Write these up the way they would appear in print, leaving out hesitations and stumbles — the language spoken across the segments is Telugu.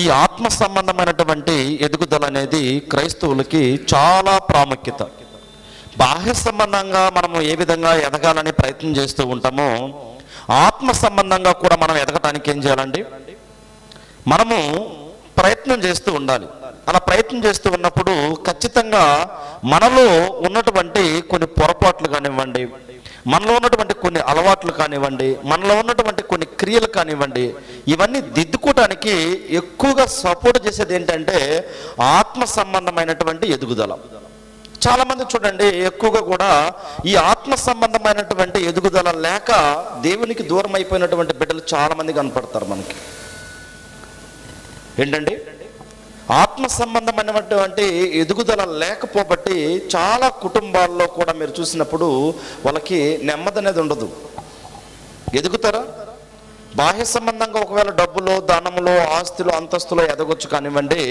ఈ ఆత్మ సంబంధమైనటువంటి ఎదుగుదల అనేది క్రైస్తవులకి చాలా ప్రాముఖ్యత. బాహ్య సంబంధంగా మనము ఏ విధంగా ఎదగాలని ప్రయత్నం చేస్తూ ఉంటామో, ఆత్మ సంబంధంగా కూడా మనం ఎదగటానికి ఏం చేయాలండి? మనము ప్రయత్నం చేస్తూ ఉండాలి. అలా ప్రయత్నం చేస్తూ ఉన్నప్పుడు ఖచ్చితంగా మనలో ఉన్నటువంటి కొన్ని పొరపాట్లు కానివ్వండి, మనలో ఉన్నటువంటి కొన్ని అలవాట్లు కానివ్వండి, మనలో ఉన్నటువంటి కొన్ని క్రియలు కానివ్వండి, ఇవన్నీ దిద్దుకోవటానికి ఎక్కువగా సపోర్ట్ చేసేది ఏంటంటే ఆత్మ సంబంధమైనటువంటి ఎదుగుదల. చాలామంది చూడండి, ఎక్కువగా కూడా ఈ ఆత్మ సంబంధమైనటువంటి ఎదుగుదల లేక దేవునికి దూరం అయిపోయినటువంటి బిడ్డలు చాలామంది కనపడతారు మనకి. ఏంటండి? ఆత్మ సంబంధమైనటువంటి ఎదుగుదల లేకపోబట్టి చాలా కుటుంబాల్లో కూడా మీరు చూసినప్పుడు వాళ్ళకి నెమ్మది అనేది ఉండదు. ఎదుగుతారా? బాహ్య సంబంధంగా ఒకవేళ డబ్బులో, ధనములో, ఆస్తులు, అంతస్తులో ఎదగొచ్చు కానివ్వండి,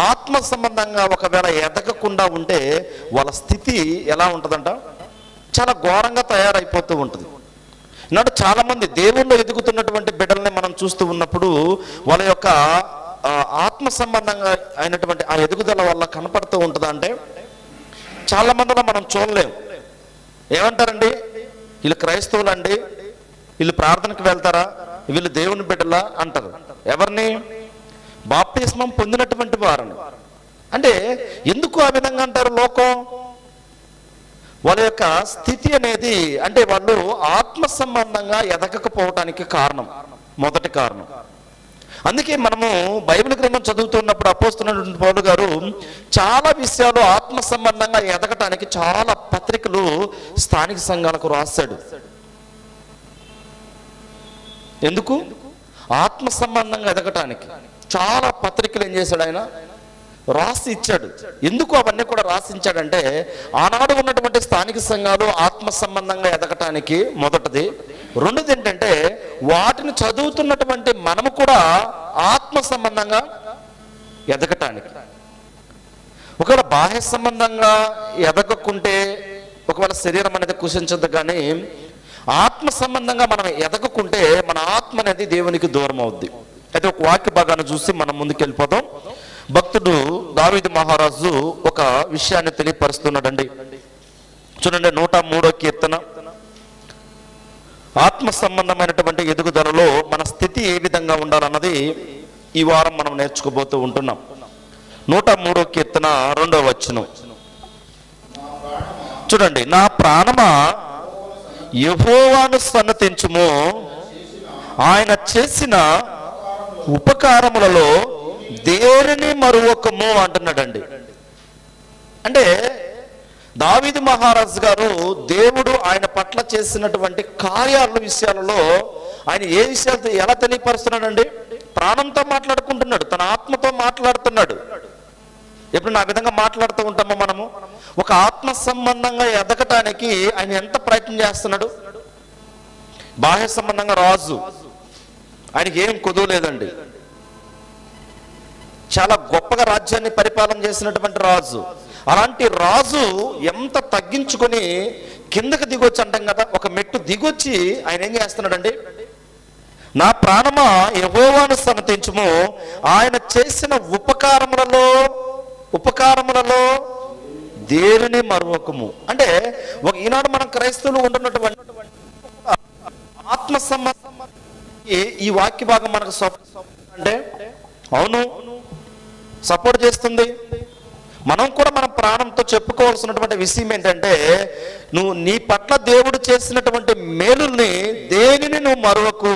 ఆత్మ సంబంధంగా ఒకవేళ ఎదగకుండా ఉంటే వాళ్ళ స్థితి ఎలా ఉంటుందంట? చాలా ఘోరంగా తయారైపోతూ ఉంటుంది. ఈనాడు చాలామంది దేవుళ్ళు ఎదుగుతున్నటువంటి బిడ్డల్ని మనం చూస్తూ ఉన్నప్పుడు వాళ్ళ యొక్క ఆత్మ సంబంధంగా అయినటువంటి ఆ ఎదుగుదల వల్ల కనపడుతూ ఉంటుందా అంటే చాలా మందిలో మనం చూడలేం. ఏమంటారండి? వీళ్ళు క్రైస్తవులు అండి, వీళ్ళు ప్రార్థనకు వెళ్తారా, వీళ్ళు దేవుని బిడ్డలా అంటారు. ఎవరిని? బాప్తిస్మం పొందినటువంటి వారిని. అంటే ఎందుకు ఆ విధంగా అంటారు లోకం? వాళ్ళ యొక్క స్థితి అనేది, అంటే వాళ్ళు ఆత్మ సంబంధంగా ఎదగకపోవటానికి కారణం, మొదటి కారణం. అందుకే మనము బైబిల్ గ్రంథం చదువుతున్నప్పుడు అపోస్తలుడైన పౌలు గారు చాలా విషయాలు ఆత్మ సంబంధంగా ఎదగటానికి చాలా పత్రికలు స్థానిక సంఘాలకు రాశాడు. ఎందుకు? ఆత్మ సంబంధంగా ఎదగటానికి చాలా పత్రికలు ఏం చేశాడు? ఆయన రాసి ఇచ్చాడు. ఎందుకు అవన్నీ కూడా రాసించాడంటే ఆనాడు ఉన్నటువంటి స్థానిక సంఘాలు ఆత్మ సంబంధంగా ఎదగటానికి మొదటిది. రెండోది ఏంటంటే వాటిని చదువుతున్నటువంటి మనము కూడా ఆత్మ సంబంధంగా ఎదగటానికి. ఒకవేళ బాహ్య సంబంధంగా ఎదగకుంటే ఒకవేళ శరీరం అనేది కుషించదు, కానీ ఆత్మ సంబంధంగా మనం ఎదగకుంటే మన ఆత్మ అనేది దేవునికి దూరం అవుద్ది. అయితే ఒక వాక్య భాగాన్ని చూసి మనం ముందుకు వెళ్ళిపోతాం. భక్తుడు దావీదు మహారాజు ఒక విషయాన్ని తెలియపరుస్తున్నాడండి. చూడండి, 103వ కీర్తన. ఆత్మ సంబంధమైనటువంటి ఎదుగుదలలో మన స్థితి ఏ విధంగా ఉండాలన్నది ఈ వారం మనం నేర్చుకోబోతూ ఉంటున్నాం. 103వ కీర్తన 2వ వచనం చూడండి. నా ప్రాణమా యెహోవాను సన్నతించుము, ఆయన చేసిన ఉపకారములలో దేనిని మరువకము అంటున్నాడండి. అంటే దావీదు మహారాజు గారు దేవుడు ఆయన పట్ల చేసినటువంటి కార్యాల విషయాలలో ఆయన ఏ విషయాలతో ఎలా తెలియపరుస్తున్నాడండి? ప్రాణంతో మాట్లాడుకుంటున్నాడు, తన ఆత్మతో మాట్లాడుతున్నాడు. ఎప్పుడు ఆ విధంగా మాట్లాడుతూ ఉంటామో మనము. ఒక ఆత్మ సంబంధంగా ఎదగటానికి ఆయన ఎంత ప్రయత్నం చేస్తున్నాడు? బాహ్య సంబంధంగా రాజు, ఆయనకి ఏం కొదువు లేదండి. చాలా గొప్పగా రాజ్యాన్ని పరిపాలన చేసినటువంటి రాజు. అలాంటి రాజు ఎంత తగ్గించుకొని కిందకి దిగొచ్చి అంటాం కదా, ఒక మెట్టు దిగొచ్చి ఆయన ఏం చేస్తున్నాడండి? నా ప్రాణమా యెహోవాను సన్నతించుము, ఆయన చేసిన ఉపకారములలో దేనిని మరువకము. అంటే ఈనాడు మనం క్రైస్తవులు ఉంటున్నటువంటి ఆత్మ సంబంధం ఈ వాక్య భాగం మనకు అంటే అవును సపోర్ట్ చేస్తుంది. మనం కూడా మన ప్రాణంతో చెప్పుకోవాల్సినటువంటి విషయం ఏంటంటే నువ్వు నీ పట్ల దేవుడు చేసినటువంటి మేలుల్ని దేనిని నువ్వు మరువకు.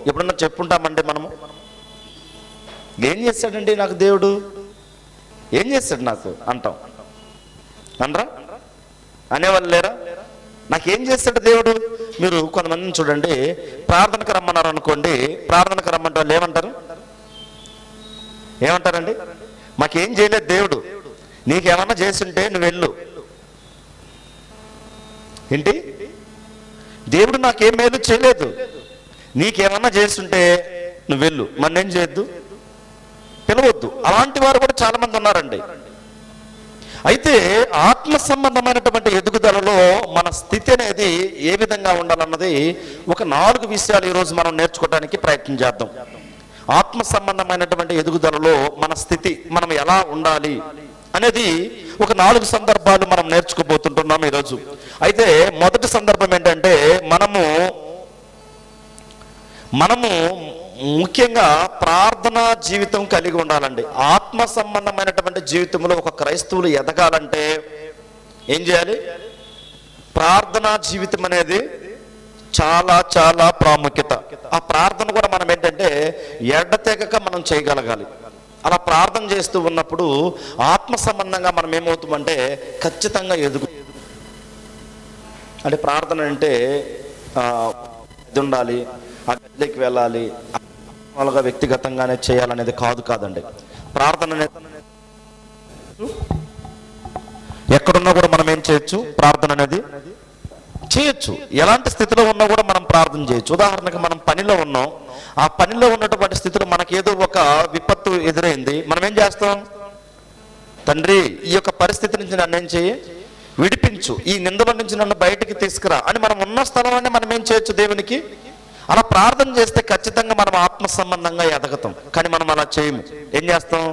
ఎప్పుడన్నా చెప్పుంటామంటే మనము, ఏం చేశాడండి నాకు దేవుడు, ఏం చేశాడు నాకు అంటాం. అనరా? అనేవాళ్ళు లేరా? నాకేం చేశాడు దేవుడు? మీరు కొంతమందిని చూడండి, ప్రార్థనకు రమ్మన్నారు అనుకోండి, ప్రార్థనకు రమ్మంటే వాళ్ళు ఏమంటారండి? మాకేం చేయలేదు దేవుడు, నీకేమన్నా చేస్తుంటే నువ్వు వెళ్ళు. ఏంటి? దేవుడు నాకేం మేలు చేయలేదు, నీకేమన్నా చేస్తుంటే నువ్వు వెళ్ళు, మన్నేం చేయొద్దు, పిలవద్దు. అలాంటి వారు కూడా చాలా మంది ఉన్నారండి. అయితే ఆత్మ సంబంధమైనటువంటి ఎదుగుదలలో మన స్థితి అనేది ఏ విధంగా ఉండాలన్నది ఒక 4 విషయాలు ఈరోజు మనం నేర్చుకోవడానికి ప్రయత్నం చేద్దాం. ఆత్మ సంబంధమైనటువంటి ఎదుగుదలలో మన స్థితి, మనం ఎలా ఉండాలి అనేది ఒక 4 సందర్భాలు మనం నేర్చుకోబోతుంటున్నాం ఈరోజు. అయితే మొదటి సందర్భం ఏంటంటే మనము ముఖ్యంగా ప్రార్థనా జీవితం కలిగి ఉండాలండి. ఆత్మ సంబంధమైనటువంటి జీవితంలో ఒక క్రైస్తవులు ఎదగాలంటే ఏం చేయాలి? ప్రార్థనా జీవితం అనేది చాలా చాలా ప్రాముఖ్యత. ఆ ప్రార్థన కూడా మనం ఏంటంటే ఎడతెగక మనం చేయగలగాలి. అలా ప్రార్థన చేస్తూ ఉన్నప్పుడు ఆత్మ సంబంధంగా మనం ఏమవుతామంటే ఖచ్చితంగా అంటే ప్రార్థన అంటే ఇది ఉండాలి, ఆ గదిలోకి వెళ్ళాలి, వాళ్ళగా వ్యక్తిగతంగానే చేయాలనేది కాదండి. ప్రార్థన అనేది ఎక్కడున్నా కూడా మనం ఏం చేయొచ్చు? ప్రార్థన అనేది చేయొచ్చు. ఎలాంటి స్థితిలో ఉన్నా కూడా మనం ప్రార్థన చేయొచ్చు. ఉదాహరణకు మనం పనిలో ఉన్నాం, ఆ పనిలో ఉన్నటువంటి స్థితిలో మనకి ఏదో ఒక విపత్తు ఎదురైంది, మనం ఏం చేస్తాం? తండ్రి, ఈ యొక్క పరిస్థితి నుంచి నన్ను ఏం చేయి, విడిపించు, ఈ నిందల నుంచి నన్ను బయటికి తీసుకురా అని మనం ఉన్న స్థలంలోనే మనం ఏం చేయొచ్చు దేవునికి. అలా ప్రార్థన చేస్తే ఖచ్చితంగా మనం ఆత్మ సంబంధంగా ఎదగతాం. కానీ మనం అలా చేయము. ఏం చేస్తాం?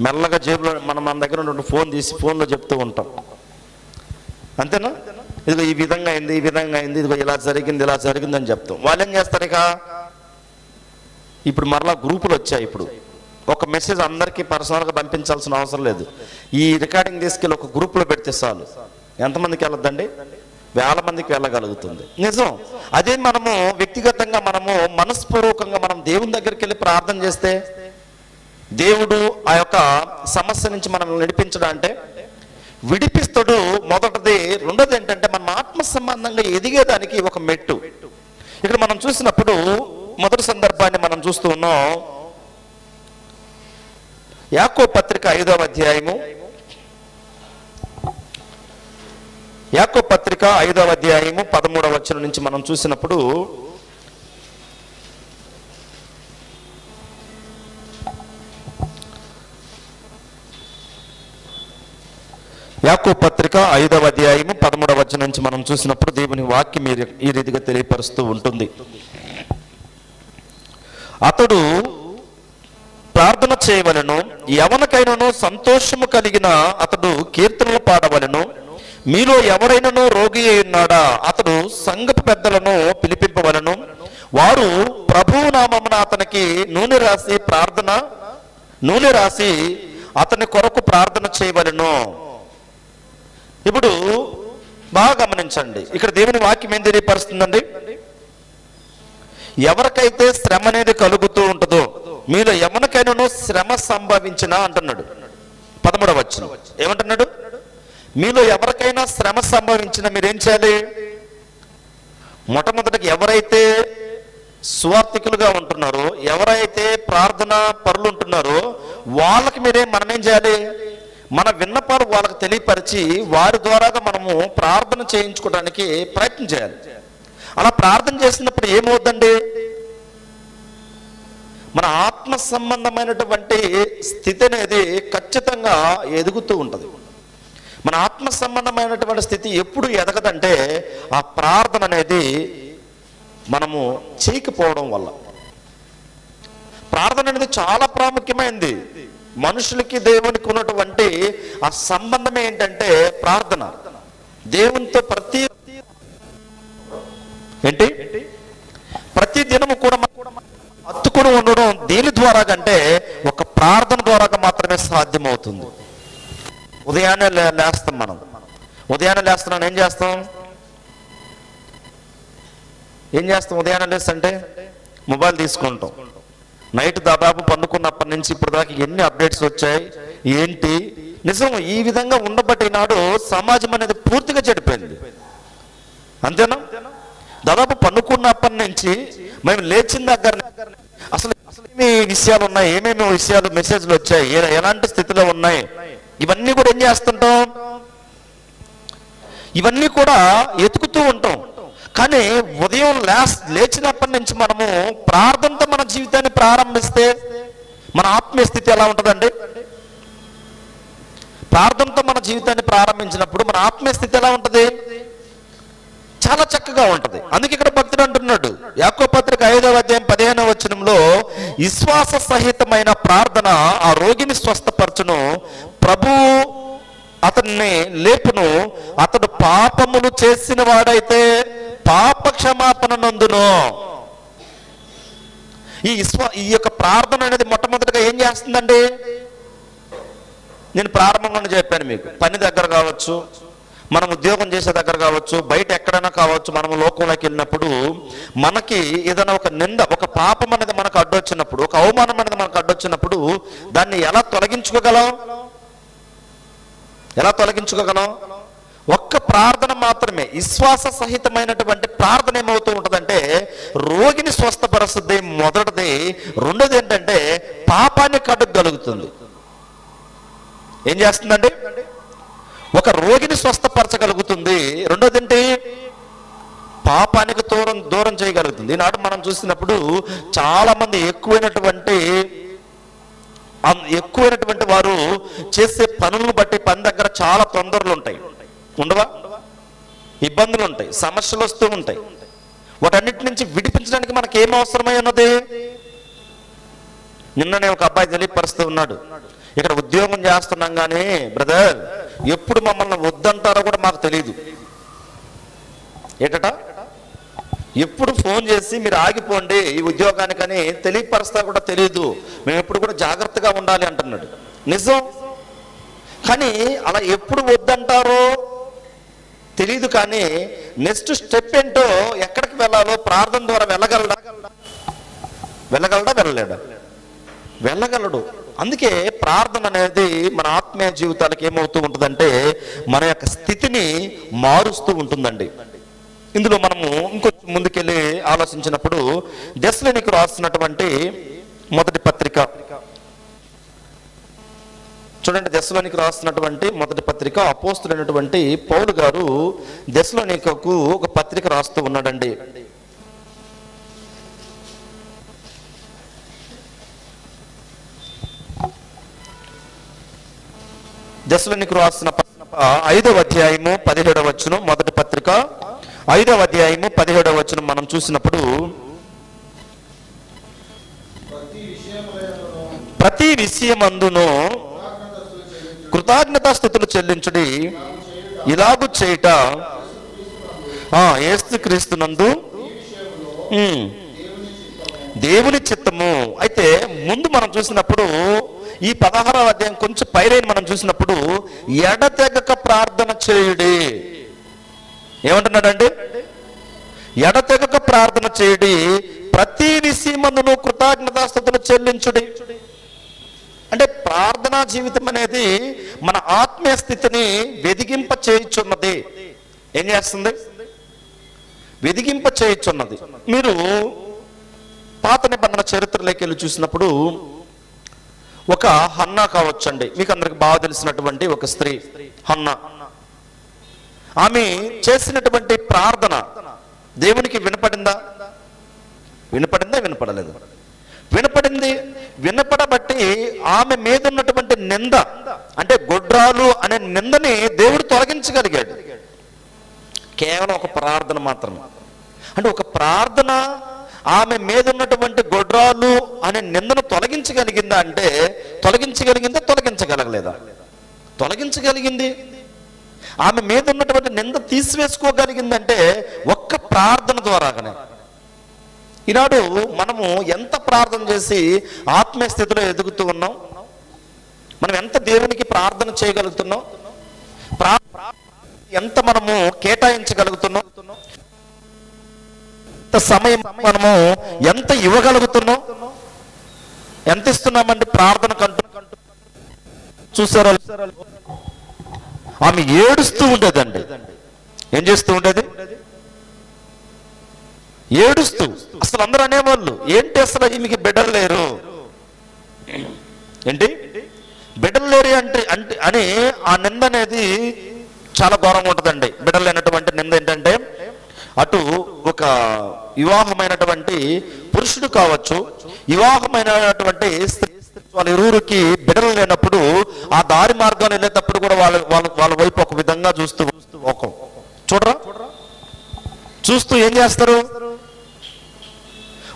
మెల్లగా జేబులో మన దగ్గర ఉన్న ఫోన్ తీసి ఫోన్లో చెప్తూ ఉంటాం. అంతేనా? ఇదిగో ఈ విధంగా అయింది, ఈ విధంగా అయింది, ఇదిగో ఇలా జరిగింది అని చెప్తాం. వాళ్ళు ఏం చేస్తారు? ఇక ఇప్పుడు మరలా గ్రూపులు వచ్చాయి. ఇప్పుడు ఒక మెసేజ్ అందరికీ పర్సనల్గా పంపించాల్సిన అవసరం లేదు. ఈ రికార్డింగ్ తీసుకెళ్ళి ఒక గ్రూప్లో పెడితే చాలు. ఎంతమందికి వెళ్ళొద్దండి? 1000 మందికి వెళ్ళగలుగుతుంది. నిజం. అదే మనము వ్యక్తిగతంగా మనము మనస్పూర్వకంగా మనం దేవుని దగ్గరికి వెళ్ళి ప్రార్థన చేస్తే దేవుడు ఆ యొక్క సమస్య నుంచి మనం నడిపించడం అంటే విడిపిస్తాడు. మొదటిది. రెండోది ఏంటంటే మనం ఆత్మ సంబంధంగా ఎదిగేదానికి ఒక మెట్టు. ఇక్కడ మనం చూసినప్పుడు మొదటి సందర్భాన్ని మనం చూస్తూ ఉన్నాం. యాకోబు పత్రిక 5వ అధ్యాయము, యాకోబు పత్రిక 5వ అధ్యాయము 13వ వచనం నుంచి మనం చూసినప్పుడు యాకోబు పత్రిక 5వ అధ్యాయము 13వ వచనం నుంచి మనం చూసినప్పుడు దేవుని వాక్యం ఈ రీతిగా తెలియపరుస్తూ ఉంటుంది. అతడు ప్రార్థన చేయవలెను, ఎవరికైనాను సంతోషము కలిగిన అతడు కీర్తనలు పాడవలెను. మీలో ఎవరైనాను రోగి అయి ఉన్నాడా? అతడు సంఘపు పెద్దలను పిలిపింపవలెను. వారు ప్రభువు నామమున అతనికి నూనె రాసి అతని కొరకు ప్రార్థన చేయవలెను. ఇప్పుడు బాగా గమనించండి, ఇక్కడ దేవుని వాక్యం ఏం తెలియపరుస్తుందండి? ఎవరికైతే శ్రమ అనేది కలుగుతూ ఉంటుందో, మీలో ఎవరికైనా శ్రమ సంభవించినా అంటున్నాడు 13వ వచనం. ఏమంటున్నాడు? మీలో ఎవరికైనా శ్రమ సంభవించినా మీరేం చేయాలి? మొట్టమొదటికి ఎవరైతే సువార్థికులుగా ఉంటున్నారో, ఎవరైతే ప్రార్థన పరులు ఉంటున్నారో వాళ్ళకి మనమేం చేయాలి? మన విన్నపాలు వాళ్ళకి తెలియపరిచి వారి ద్వారాగా మనము ప్రార్థన చేయించుకోవడానికి ప్రయత్నం చేయాలి. అలా ప్రార్థన చేసినప్పుడు ఏమవుద్దండి? మన ఆత్మ సంబంధమైనటువంటి స్థితి అనేది ఖచ్చితంగా ఎదుగుతూ ఉంటుంది. మన ఆత్మ సంబంధమైనటువంటి స్థితి ఎప్పుడు ఎదగదంటే ఆ ప్రార్థన అనేది మనము చేయకపోవడం వల్ల. ప్రార్థన అనేది చాలా ప్రాముఖ్యమైనది. మనుషులకి దేవునికి ఉన్నటువంటి ఆ సంబంధం ఏంటంటే ప్రార్థన. దేవునితో ప్రతి దినము కూడా అత్తుకుని ఉండడం దేని ద్వారా కంటే ఒక ప్రార్థన ద్వారా మాత్రమే సాధ్యమవుతుంది. ఉదయాన్నే లేస్తాం. ఉదయాన్నే లేస్తున్నాం, ఏం చేస్తాం? ఉదయాన్నే లేస్తుంటే మొబైల్ తీసుకుంటాం. నైట్ దాదాపు పండుకున్నప్పటి నుంచి ఇప్పుడు దాకా ఎన్ని అప్డేట్స్ వచ్చాయి ఏంటి? నిజం. ఈ విధంగా ఉండబట్టి నాడు సమాజం అనేది పూర్తిగా చెడిపోయింది. అంతేనా? దాదాపు పండుకున్నప్పటి నుంచి మేము లేచిన దగ్గర అసలు ఏమేమి విషయాలు ఉన్నాయి, ఏమేమి విషయాలు మెసేజ్లు వచ్చాయి, ఎలాంటి స్థితిలో ఉన్నాయి, ఇవన్నీ కూడా ఏం చేస్తుంటాం? ఇవన్నీ కూడా ఎతుకుతూ ఉంటాం. కానీ ఉదయం లేచినప్పటి నుంచి మనము ప్రార్థనతో మన జీవితాన్ని ప్రారంభిస్తే మన ఆత్మీయ స్థితి ఎలా ఉంటుందండి? ప్రార్థనతో మన జీవితాన్ని ప్రారంభించినప్పుడు మన ఆత్మీయ స్థితి ఎలా ఉంటుంది? చాలా చక్కగా ఉంటది. అందుకే ఇక్కడ భక్తుడు అంటున్నాడు, యాకోబు పత్రిక 5వ అధ్యాయం 15వ వచనంలో, విశ్వాస సహితమైన ప్రార్థన ఆ రోగిని స్వస్థపరచును, ప్రభువు అతన్ని లేపును, అతడు పాపములు చేసిన వాడైతే పాప క్షమాపణ నందును. ఈ యొక్క ప్రార్థన అనేది మొట్టమొదటిగా ఏం చేస్తుందండి? నేను ప్రారంభంలోనే చెప్పాను మీకు, పని దగ్గర కావచ్చు, మనం ఉద్యోగం చేసే దగ్గర కావచ్చు, బయట ఎక్కడైనా కావచ్చు, మనం లోకంలోకి వెళ్ళినప్పుడు మనకి ఏదైనా ఒక నింద, ఒక పాపం అనేది మనకు అడ్డొచ్చినప్పుడు, ఒక అవమానం అనేది మనకు అడ్డొచ్చినప్పుడు దాన్ని ఎలా తొలగించుకోగలం? ఒక్క ప్రార్థన మాత్రమే, విశ్వాస సహితమైనటువంటి ప్రార్థన ఏమవుతూ ఉంటుందంటే రోగిని స్వస్థపరుస్తుంది, మొదటిది. రెండోది ఏంటంటే పాపాన్ని కడుగలుగుతుంది. ఏం చేస్తుందండి? ఒక రోగిని స్వస్థపరచగలుగుతుంది. రెండోది ఏంటి? పాపానికి దూరం చేయగలుగుతుంది. ఈనాడు మనం చూసినప్పుడు చాలా మంది ఎక్కువైనటువంటి వారు చేసే పనులను బట్టి పని దగ్గర చాలా తొందరలు ఉంటాయి, ఉండవా? ఇబ్బందులు ఉంటాయి, సమస్యలు వస్తూ ఉంటాయి. వాటన్నిటి నుంచి విడిపించడానికి మనకి ఏం అవసరమై ఉన్నది? నిన్ననే ఒక అబ్బాయి తెలియపరుస్తూ ఉన్నాడు, ఇక్కడ ఉద్యోగం చేస్తున్నాం కానీ బ్రదర్ ఎప్పుడు మమ్మల్ని వద్దంటారో కూడా మాకు తెలియదు. ఏటట ఎప్పుడు ఫోన్ చేసి మీరు ఆగిపోండి ఈ ఉద్యోగానికని తెలియపరుస్తా కూడా తెలియదు, మేము ఎప్పుడు కూడా జాగ్రత్తగా ఉండాలి అంటున్నాడు. నిజం, కానీ అలా ఎప్పుడు వద్దంటారో తెలియదు. కానీ నెక్స్ట్ స్టెప్ ఏంటో, ఎక్కడికి వెళ్ళాలో ప్రార్థన ద్వారా వెళ్ళగలడా? వెళ్ళగలడు. అందుకే ప్రార్థన అనేది మన ఆత్మీయ జీవితాలకు ఏమవుతూ ఉంటుందంటే మన యొక్క స్థితిని మారుస్తూ ఉంటుందండి. ఇందులో మనము ఇంకొంచెం ముందుకెళ్ళి ఆలోచించినప్పుడు దెస్సలోనికీయులకు రాసినటువంటి మొదటి పత్రిక చూడండి. దెస్సలోనికీయులకు రాసినటువంటి మొదటి పత్రిక, అపోస్తులైనటువంటి పౌలు గారు దెస్సలోనికీయులకు ఒక పత్రిక రాస్తూ ఉన్నాడండి. దెస్సలోనికీయులకు రాసిన 5వ అధ్యాయము 17వ వచనం, మొదటి పత్రిక 5వ అధ్యాయము 17వ వచనం మనం చూసినప్పుడు, ప్రతి విషయమందును కృతజ్ఞతాస్తుతులు చెల్లించుడి, ఇలాగు చేయుట యేసుక్రీస్తునందు దేవుని చిత్తము. అయితే ముందు మనం చూసినప్పుడు ఈ 16వ అధ్యాయం కొంచెం పైరైన మనం చూసినప్పుడు ఎడతెగక ప్రార్థన చేయుడి. ఏమంటున్నాడండి? ఎడతెగక ప్రార్థన చేయుడి, ప్రతి విషయమందును కృతజ్ఞతాస్తుతులు చెల్లించుడి. అంటే ప్రార్థనా జీవితం అనేది మన ఆత్మీయ స్థితిని వెదిగింప చేయుచున్నది. ఏం చేస్తుంది? వెదిగింప చేయుచున్నది. మీరు పాత నిబంధన చరిత్రలోకి వెళ్ళి చూసినప్పుడు ఒక హన్నా కావచ్చండి, మీకు అందరికి బాగా తెలిసినటువంటి ఒక స్త్రీ హన్నా. ఆమె చేసినటువంటి ప్రార్థన దేవునికి వినపడిందా? వినపడలేదు. వినపడబట్టి ఆమె మీద ఉన్నటువంటి నింద, అంటే గొడ్రాలు అనే నిందని దేవుడు తొలగించగలిగాడు. కేవలం ఒక ప్రార్థన మాత్రమే. అంటే ఒక ప్రార్థన ఆమె మీద ఉన్నటువంటి గొడ్రాలు అనే నిందను తొలగించగలిగిందా అంటే తొలగించగలగలేదా? తొలగించగలిగింది. ఆమె మీద ఉన్నటువంటి నింద తీసివేసుకోగలిగిందంటే ఒక్క ప్రార్థన ద్వారాగానే. ఈనాడు మనము ఎంత ప్రార్థన చేసి ఆత్మీయ స్థితిలో ఎదుగుతూ ఉన్నాం? మనం ఎంత దేవునికి ప్రార్థన చేయగలుగుతున్నాం? ఎంత మనము కేటాయించగలుగుతున్నాం? సమయం మనము ఎంత ఇవ్వగలుగుతున్నాం? ఎంత ఇస్తున్నామండి ప్రార్థన కంటూ? చూసారా, ఆమె ఏడుస్తూ ఉండేదండి. ఏం చేస్తూ ఉండేది? ఏడుస్తూ. అసలు అందరూ అనేవాళ్ళు, ఏంటి అసలు ఈమెకి బిడ్డలు లేరు, ఏంటి బిడ్డలు లేరు అంటే అని ఆ నింద అనేది చాలా ఘోరంగా ఉంటుందండి. బిడ్డలు లేనటువంటి నింద ఏంటంటే, అటు ఒక వివాహమైనటువంటి పురుషుడు కావచ్చు, వివాహమైనటువంటి వాళ్ళ ఇరువురికి బిడ్డలు లేనప్పుడు ఆ దారి మార్గాన్ని వెళ్ళేటప్పుడు కూడా వాళ్ళ వైపు ఒక విధంగా చూస్తూ చూడరా. చూస్తూ ఏం చేస్తారు?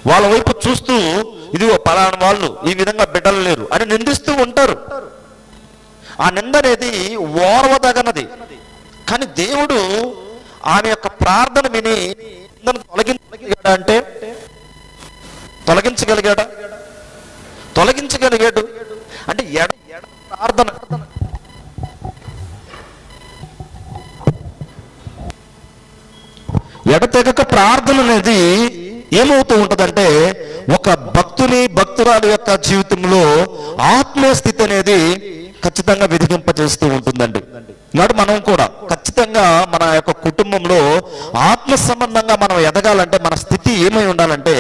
వాళ్ళ వైపు చూస్తూ ఇదిగో పలానా వాళ్ళు ఈ విధంగా బిడ్డలు లేరు అని నిందిస్తూ ఉంటారు. ఆ నింద అనేది ఓర్వదగనది. కానీ దేవుడు ఆమె యొక్క ప్రార్థన విని తొలగించగలిగాడా అంటే తొలగించగలిగాడా? తొలగించగలిగాడు. అంటే ప్రార్థన ఎడతెగక ప్రార్థన అనేది ఏమవుతూ ఉంటుందంటే ఒక భక్తురాలు యొక్క జీవితంలో ఆత్మీయ స్థితి అనేది ఖచ్చితంగా వెదిగింపజేస్తూ ఉంటుందండి. నాడు మనం కూడా ఖచ్చితంగా మన యొక్క కుటుంబంలో ఆత్మ సంబంధంగా మనం ఎదగాలంటే మన స్థితి ఏమై ఉండాలంటే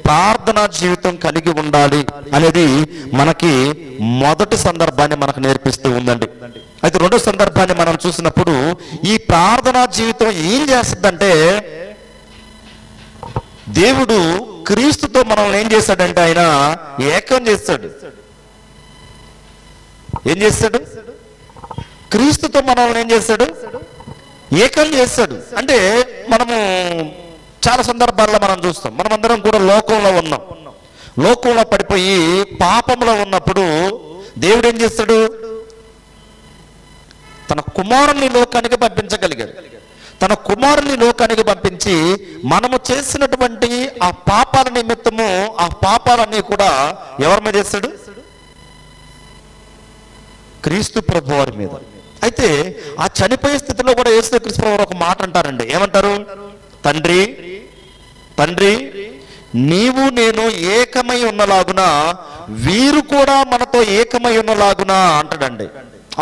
ప్రార్థనా జీవితం కలిగి ఉండాలి అనేది మనకి మొదటి సందర్భాన్ని మనకు నేర్పిస్తూ ఉందండి. అయితే రెండో సందర్భాన్ని మనం చూసినప్పుడు ఈ ప్రార్థనా జీవితం ఏం చేస్తుందంటే దేవుడు క్రీస్తుతో మనల్ని ఏం చేస్తాడంటే ఆయన ఏకం చేస్తాడు. ఏం చేస్తాడు? క్రీస్తుతో మనల్ని ఏం చేస్తాడు? ఏకం చేస్తాడు. అంటే మనము చాలా సందర్భాల్లో మనం చూస్తాం, మనమందరం కూడా లోకంలో ఉన్నాం. లోకంలో పడిపోయి పాపంలో ఉన్నప్పుడు దేవుడు ఏం చేస్తాడు? తన కుమారుని లోకానికి పంపించగలిగాడు. తన కుమారుని లోకానికి పంపించి మనము చేసినటువంటి ఆ పాపాల నిమిత్తము ఆ పాపాలన్నీ కూడా ఎవరి మీద చేస్తాడు? క్రీస్తు ప్రభు వారి మీద. అయితే ఆ చనిపోయే స్థితిలో కూడా యేసు క్రీస్తు ప్రభు ఒక మాట అంటారండి. ఏమంటారు? తండ్రి తండ్రి నీవు నేను ఏకమై ఉన్నలాగున వీరు కూడా మనతో ఏకమై ఉన్నలాగున అంటాడండి.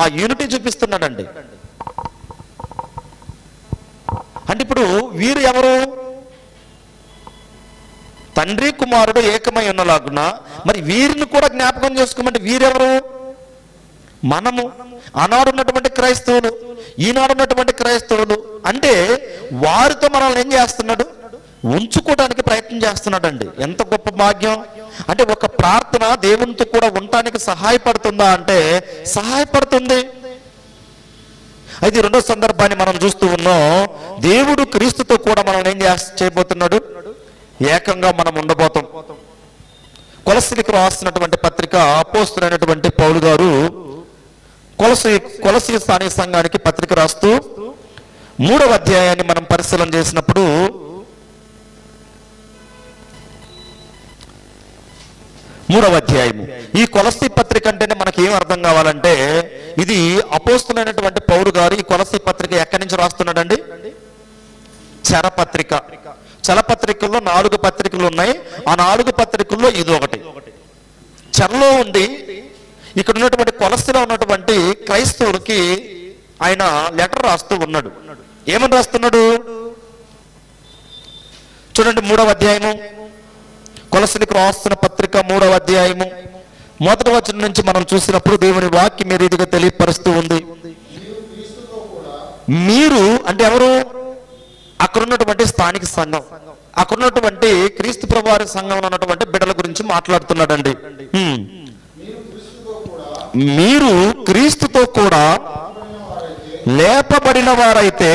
ఆ యూనిటీ చూపిస్తున్నాడండి. అంటే ఇప్పుడు వీరు ఎవరు? తండ్రి కుమారుడు ఏకమై ఉన్నలాగున మరి వీరిని కూడా జ్ఞాపకం చేసుకోమంటే వీరెవరు? మనము. ఆనాడున్నటువంటి క్రైస్తవులు, ఈనాడున్నటువంటి క్రైస్తవులు. అంటే వారితో మనల్ని ఏం చేస్తున్నాడు? ఉంచుకోవడానికి ప్రయత్నం చేస్తున్నాడండి. ఎంత గొప్ప భాగ్యం! అంటే ఒక ప్రార్థన దేవునితో కూడా ఉండటానికి సహాయపడుతుందా అంటే సహాయపడుతుంది. అయితే రెండో సందర్భాన్ని మనం చూస్తూ ఉన్నాం. దేవుడు క్రీస్తుతో కూడా మనం ఏం చేయబోతున్నాడు? ఏకంగా మనం ఉండబోతాం. కొలస్సీలకు రాస్తున్నటువంటి పత్రిక అపోస్తలుడైనటువంటి పౌలు గారు కొలస్సీ స్థానిక సంఘానికి పత్రిక రాస్తూ 3వ అధ్యాయాన్ని మనం పరిశీలన చేసినప్పుడు 3వ అధ్యాయము ఈ కొలస్సీ పత్రిక అంటేనే మనకి ఏం అర్థం కావాలంటే ఇది అపోస్తలుడైనటువంటి పౌలు గారు ఈ కొలస్సీ పత్రిక ఎక్కడి నుంచి రాస్తున్నాడండి? చెరపత్రిక. చెరపత్రికల్లో 4 పత్రికలు ఉన్నాయి. ఆ 4 పత్రికల్లో ఇది ఒకటి. చెరలో ఉండి ఇక్కడ ఉన్నటువంటి కొలస్సీలో ఉన్నటువంటి క్రైస్తవులకి ఆయన లెటర్ రాస్తూ ఉన్నాడు. ఏమని రాస్తున్నాడు చూడండి. 3వ అధ్యాయము కొలస్సీలకు రాస్తున్న పత్రిక 3వ అధ్యాయము 1వ వచనం నుంచి మనం చూసినప్పుడు దేవుని వాక్యం ఏ రీతిగా తెలియపరుస్తూ ఉంది. మీరు అంటే ఎవరు? అక్కడ ఉన్నటువంటి స్థానిక సంఘం, అక్కడ ఉన్నటువంటి క్రీస్తు ప్రభు వారి సంఘంలో ఉన్నటువంటి బిడ్డల గురించి మాట్లాడుతున్నాడండి. మీరు క్రీస్తుతో కూడా లేపబడిన వారైతే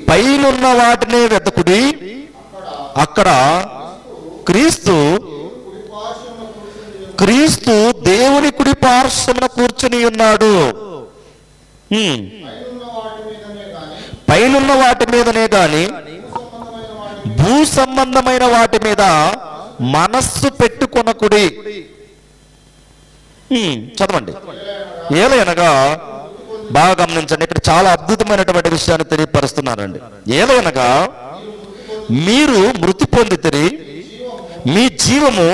పైనున్న వాటినే వెతకుడి, అక్కడ క్రీస్తు దేవుని కుడి పార్శ్వమున కూర్చుని ఉన్నాడు. పైనున్న వాటి మీదనే గాని భూ సంబంధమైన వాటి మీద మనస్సు పెట్టుకొనకుడి. చదవండి. ఏలయనగా బాగా గమనించండి, ఇక్కడ చాలా అద్భుతమైనటువంటి విషయాన్ని తెలియపరుస్తున్నారండి. ఏలయనగా మీరు మృతి పొందితిరి, మీ జీవము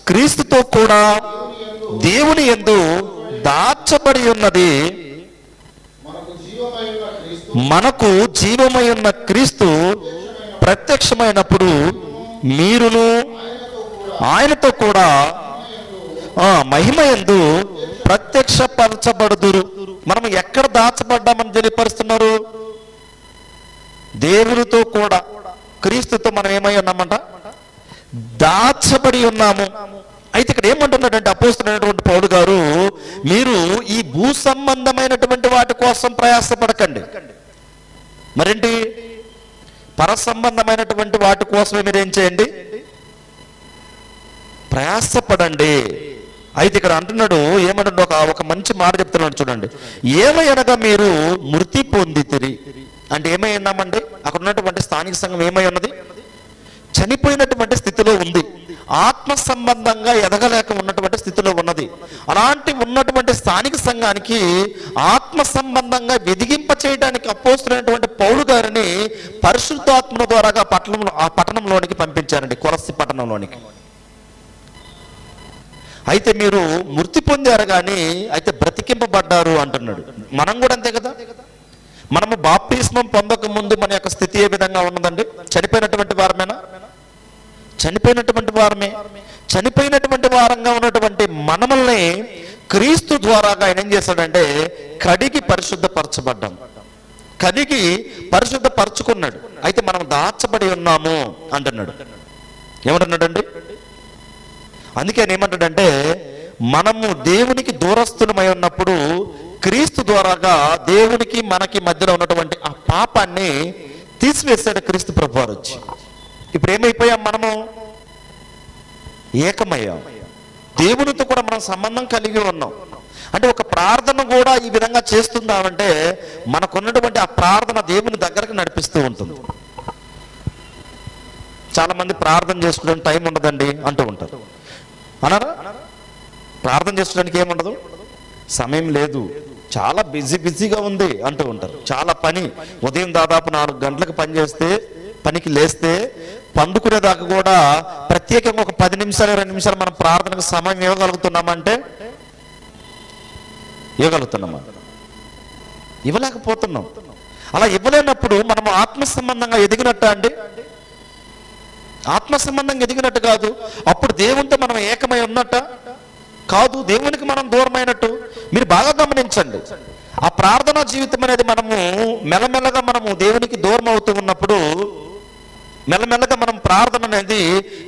క్రీస్తుతో కూడా దేవుని యందు దాచబడి ఉన్నది. మనకు జీవమై ఉన్న క్రీస్తు ప్రత్యక్షమైనప్పుడు మీరును ఆయనతో కూడా మహిమ యందు ప్రత్యక్షపరచబడుదురు. మనం ఎక్కడ దాచబడ్డామని తెలియపరుస్తున్నారు? దేవునితో కూడా క్రీస్తుతో మనం ఏమై ఉన్నామంట? దాచబడి ఉన్నాము. అయితే ఇక్కడ ఏమంటున్నాడంటే అపోస్తలుడైనటువంటి పౌలు గారు, మీరు ఈ భూ సంబంధమైనటువంటి వాటి కోసం ప్రయాసపడకండి. మరేంటి, పరసంబంధమైనటువంటి వాటి కోసమే మీరేం చేయండి, ప్రయాసపడండి. అయితే ఇక్కడ అంటున్నాడు ఏమన్నాడు, ఒక మంచి మాట చెప్తున్నాడు చూడండి. ఏమైనగా మీరు మృతి పొందితిరి అంటే ఏమై ఉన్నామండి, అక్కడ ఉన్నటువంటి స్థానిక సంఘం ఏమై ఉన్నది, చనిపోయినటువంటి స్థితిలో ఉంది, ఆత్మ సంబంధంగా ఎదగలేక ఉన్నటువంటి స్థితిలో ఉన్నది. అలాంటి ఉన్నటువంటి స్థానిక సంఘానికి ఆత్మ సంబంధంగా వెదిగింప చేయడానికి అపోస్తులైనటువంటి పౌలు గారిని పరిశుద్ధాత్మ ద్వారాగా ఆ పట్టణంలోనికి పంపించారండి, కొలస్సి పట్టణంలోనికి. అయితే మీరు మృతి పొందారు కానీ అయితే బ్రతికింపబడ్డారు అంటున్నాడు. మనం కూడా అంతే కదా, మనము బాప్తిస్మం పొందక ముందు మన యొక్క స్థితి ఏ విధంగా ఉన్నదండి, చనిపోయినటువంటి వారమేనా, చనిపోయినటువంటి వారమే. చనిపోయినటువంటి వారంగా ఉన్నటువంటి మనల్ని క్రీస్తు ద్వారాగా ఆయన ఏం చేశాడంటే కడిగి పరిశుద్ధపరచబడ్డాం, కడిగి పరిశుద్ధపరచుకున్నాడు. అయితే మనం దాచబడి ఉన్నాము అంటున్నాడు. ఏమంటున్నాడండి, అందుకే ఆయన ఏమంటాడంటే మనము దేవునికి దూరస్తులమై ఉన్నప్పుడు క్రీస్తు ద్వారాగా దేవునికి మనకి మధ్యలో ఉన్నటువంటి ఆ పాపాన్ని తీసివేశాడు క్రీస్తు ప్రభువారు వచ్చి. ఇప్పుడు ఏమైపోయాం, మనము ఏకమయ్యాం, దేవునితో కూడా మనం సంబంధం కలిగి ఉన్నాం. అంటే ఒక ప్రార్థన కూడా ఈ విధంగా చేస్తుందామంటే మనకున్నటువంటి ఆ ప్రార్థన దేవుని దగ్గరకు నడిపిస్తూ ఉంటుంది. చాలా మంది ప్రార్థన చేసుకోవడానికి టైం ఉండదండి అంటూ ఉంటారు, అన్నారా? ప్రార్థన చేసుకోవడానికి ఏముండదు, సమయం లేదు, చాలా బిజీగా ఉంది అంటూ ఉంటారు. చాలా పని, ఉదయం దాదాపు 4 గంటలకు పని చేస్తే, పనికి లేస్తే పండుకునేదాకా కూడా ప్రత్యేకంగా ఒక 10 నిమిషాలు 2 నిమిషాలు మనం ప్రార్థనకు సమయం ఇవ్వగలుగుతున్నామంటే ఇవ్వగలుగుతున్నామా, ఇవ్వలేకపోతున్నాం. అలా ఇవ్వలేనప్పుడు మనం ఆత్మ సంబంధంగా ఎదిగినట్ట అండి, ఆత్మ సంబంధంగా ఎదిగినట్టు కాదు. అప్పుడు దేవునితో మనం ఏకమై ఉన్నట్ట కాదు, దేవునికి మనం దూరమైనట్టు. మీరు బాగా గమనించండి, ఆ ప్రార్థనా జీవితం అనేది మనము మెల్లమెల్లగా మనము దేవునికి దూరం అవుతూ ఉన్నప్పుడు, మెల్లమెల్లగా మనం ప్రార్థన అనేది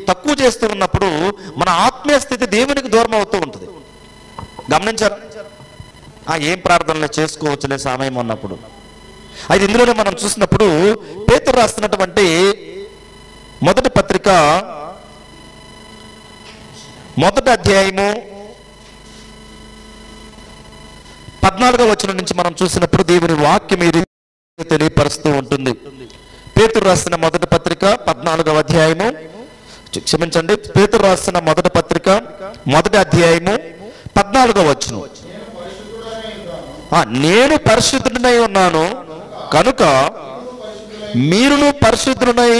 తక్కువ చేస్తూ ఉన్నప్పుడు మన ఆత్మీయ స్థితి దేవునికి దూరం అవుతూ ఉంటుంది. గమనించారా? ఏం ప్రార్థనలు చేసుకోవచ్చులే సమయం ఉన్నప్పుడు. అయితే ఇందులోనే మనం చూసినప్పుడు పేతురు రాస్తున్నటువంటి మొదటి పత్రిక 1వ అధ్యాయము 14వ వచనం నుంచి మనం చూసినప్పుడు దేవుని వాక్యం ఈ రీతిగా తెలియపరుస్తూ ఉంటుంది. పేతురు రాసిన మొదటి పత్రిక 14వ అధ్యాయము, క్షమించండి, పేతురు రాసిన మొదటి పత్రిక 1వ అధ్యాయము 14వ వచనం. నేను పరిశుద్ధుడనై ఉన్నాను కనుక మీరును పరిశుద్ధులై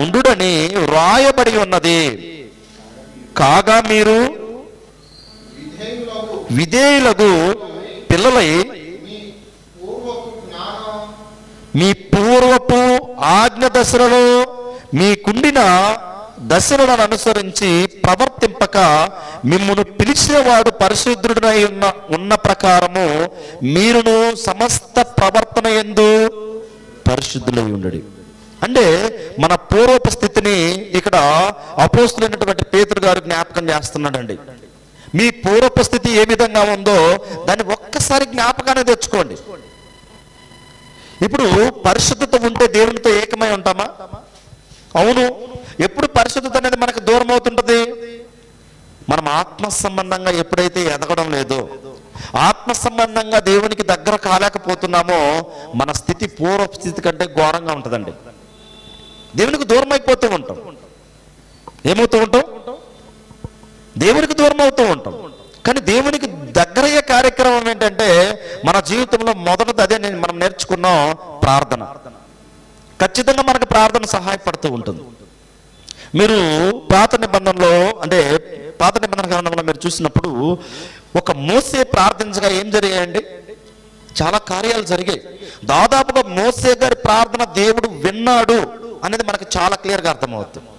ఉండుడని వ్రాయబడి ఉన్నది. కాగా మీరు విధేయులకు పిల్లలై మీ పూర్వపు ఆజ్ఞ దశలలో మీకుండిన దశలను అనుసరించి ప్రవర్తింపక మిమ్మును పిలిచేవాడు పరిశుద్ధుడై ఉన్న ప్రకారము మీరును సమస్త ప్రవర్తన యందు పరిశుద్ధులై ఉండుడి. అంటే మన పూర్వపు స్థితిని ఇక్కడ అపోస్తులైనటువంటి పేతురు గారు జ్ఞాపకం చేస్తున్నాడండి. మీ పూర్వపు స్థితి ఏ విధంగా ఉందో దాన్ని ఒక్కసారి జ్ఞాపకాన్ని తెచ్చుకోండి. ఇప్పుడు పరిశుద్ధత ఉంటే దేవునితో ఏకమై ఉంటామా? అవును. ఎప్పుడు పరిశుద్ధత అనేది మనకు దూరం అవుతుంటది? మనం ఆత్మ సంబంధంగా ఎప్పుడైతే ఎదగడం లేదో, ఆత్మ సంబంధంగా దేవునికి దగ్గర కాలేకపోతున్నామో మన స్థితి పూర్వపు స్థితి కంటే ఘోరంగా ఉంటుందండి. దేవునికి దూరం అయిపోతూ ఉంటాం. ఏమవుతూ ఉంటాం? దేవునికి దూరం అవుతూ ఉంటాం. కానీ దేవునికి దగ్గరయ్యే కార్యక్రమం ఏంటంటే మన జీవితంలో మొదటిది అదే మనం నేర్చుకున్నాం, ప్రార్థన. ఖచ్చితంగా మనకు ప్రార్థన సహాయపడుతూ ఉంటుంది. మీరు పాత నిబంధనలో అంటే పాత నిబంధన గ్రంథంలో మీరు చూసినప్పుడు ఒక మోసే ప్రార్థించగా ఏం జరిగాయండి? చాలా కార్యాలు జరిగాయి. దాదాపుగా మోసే గారి ప్రార్థన దేవుడు విన్నాడు అనేది మనకు చాలా క్లియర్గా అర్థమవుతుంది.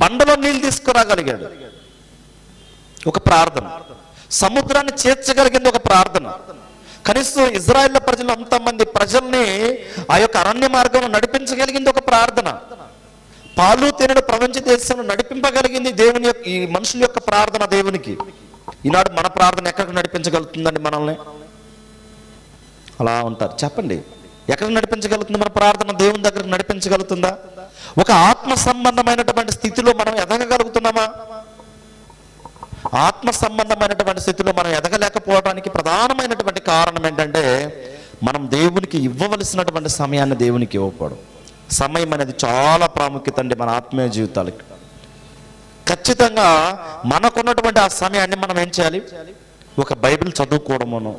బండలో నీళ్ళు తీసుకురాగలిగాడు, ఒక ప్రార్థన. సముద్రాన్ని చేర్చగలిగింది ఒక ప్రార్థన. కనీసం ఇజ్రాయెల్ ప్రజలు అంతమంది ప్రజల్ని ఆ యొక్క అరణ్య మార్గంలో నడిపించగలిగింది ఒక ప్రార్థన. పాలు తేనెడు ప్రపంచ దేశంలో నడిపింపగలిగింది దేవుని యొక్క ఈ మనుషుల యొక్క ప్రార్థన దేవునికి. ఈనాడు మన ప్రార్థన ఎక్కడికి నడిపించగలుగుతుందండి మనల్ని? అలా ఉంటారు. చెప్పండి, ఎక్కడ నడిపించగలుగుతుంది? మన ప్రార్థన దేవుని దగ్గరకు నడిపించగలుగుతుందా? ఒక ఆత్మ సంబంధమైనటువంటి స్థితిలో మనం ఎదగగలుగుతున్నామా? ఆత్మ సంబంధమైనటువంటి స్థితిలో మనం ఎదగలేకపోవడానికి ప్రధానమైనటువంటి కారణం ఏంటంటే మనం దేవునికి ఇవ్వవలసినటువంటి సమయాన్ని దేవునికి ఇవ్వకపోవడం. సమయం అనేది చాలా ప్రాముఖ్యత అండి మన ఆత్మీయ జీవితాలకి. ఖచ్చితంగా మనకున్నటువంటి ఆ సమయాన్ని మనం ఏం చేయాలి? ఒక బైబిల్ చదువుకోవడమోనో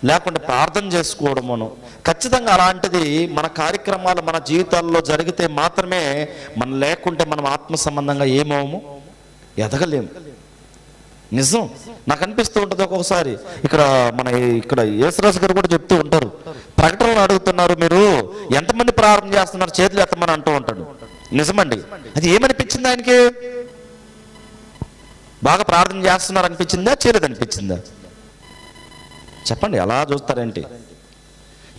లేకుంటే ప్రార్థన చేసుకోవడమోనో, ఖచ్చితంగా అలాంటిది మన కార్యక్రమాలు మన జీవితాల్లో జరిగితే మాత్రమే మనం, లేకుంటే మనం ఆత్మ సంబంధంగా ఏమోము ఎదగలేము. నిజం. నాకు అనిపిస్తూ ఉంటుంది ఒక్కొక్కసారి, ఇక్కడ యేసురాజు గారు కూడా చెప్తూ ఉంటారు, ప్రకటనలు అడుగుతున్నారు, మీరు ఎంతమంది ప్రార్థన చేస్తున్నారు చేతులు ఎత్తమని అంటూ ఉంటాడు. నిజమండి. అది ఏమనిపించింది ఆయనకి? బాగా ప్రార్థన చేస్తున్నారు అనిపించిందా, చేయలేదు అనిపించిందా? చెప్పండి, అలా చూస్తారేంటి?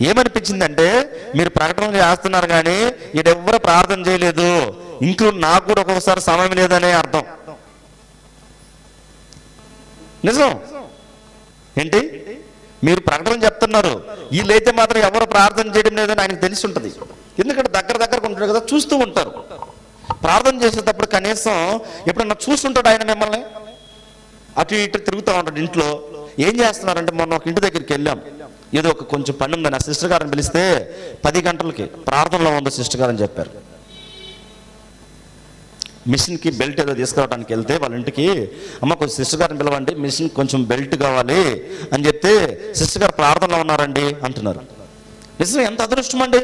ఏమనిపించిందంటే, మీరు ప్రకటనలు చేస్తున్నారు కానీ ఈడెవ్వరూ ప్రార్థన చేయలేదు, ఇంక్లూడ్ నాకు కూడా ఒక్కొక్కసారి సమయం లేదనే అర్థం. నిజం ఏంటి? మీరు ప్రకటన చెప్తున్నారు, వీళ్ళైతే మాత్రం ఎవరు ప్రార్థన చేయడం లేదని ఆయనకు తెలిసి ఉంటుంది. ఎందుకంటే దగ్గరకు ఉంటాడు కదా, చూస్తూ ఉంటారు. ప్రార్థన చేసేటప్పుడు కనీసం ఎప్పుడన్నా చూస్తుంటాడు ఆయన మిమ్మల్ని. అటు ఇటు తిరుగుతూ ఉంటాడు ఇంట్లో. ఏం చేస్తున్నారంటే, మొన్న ఒక ఇంటి దగ్గరికి వెళ్ళాం, ఏదో ఒక కొంచెం పని ఉందని ఆ సిస్టర్ గారిని పిలిస్తే 10 గంటలకి ప్రార్థనలో ఉంది సిస్టర్ గారు అని చెప్పారు. మిషన్కి బెల్ట్ ఏదో తీసుకురావడానికి వెళ్తే వాళ్ళ ఇంటికి, అమ్మ కొంచెం సిస్టర్ గారిని పిలవండి, మిషన్ కొంచెం బెల్ట్ కావాలి అని చెప్తే, సిస్టర్ గారు ప్రార్థనలో ఉన్నారండి అంటున్నారు. నిజం, ఎంత అదృష్టం అండి.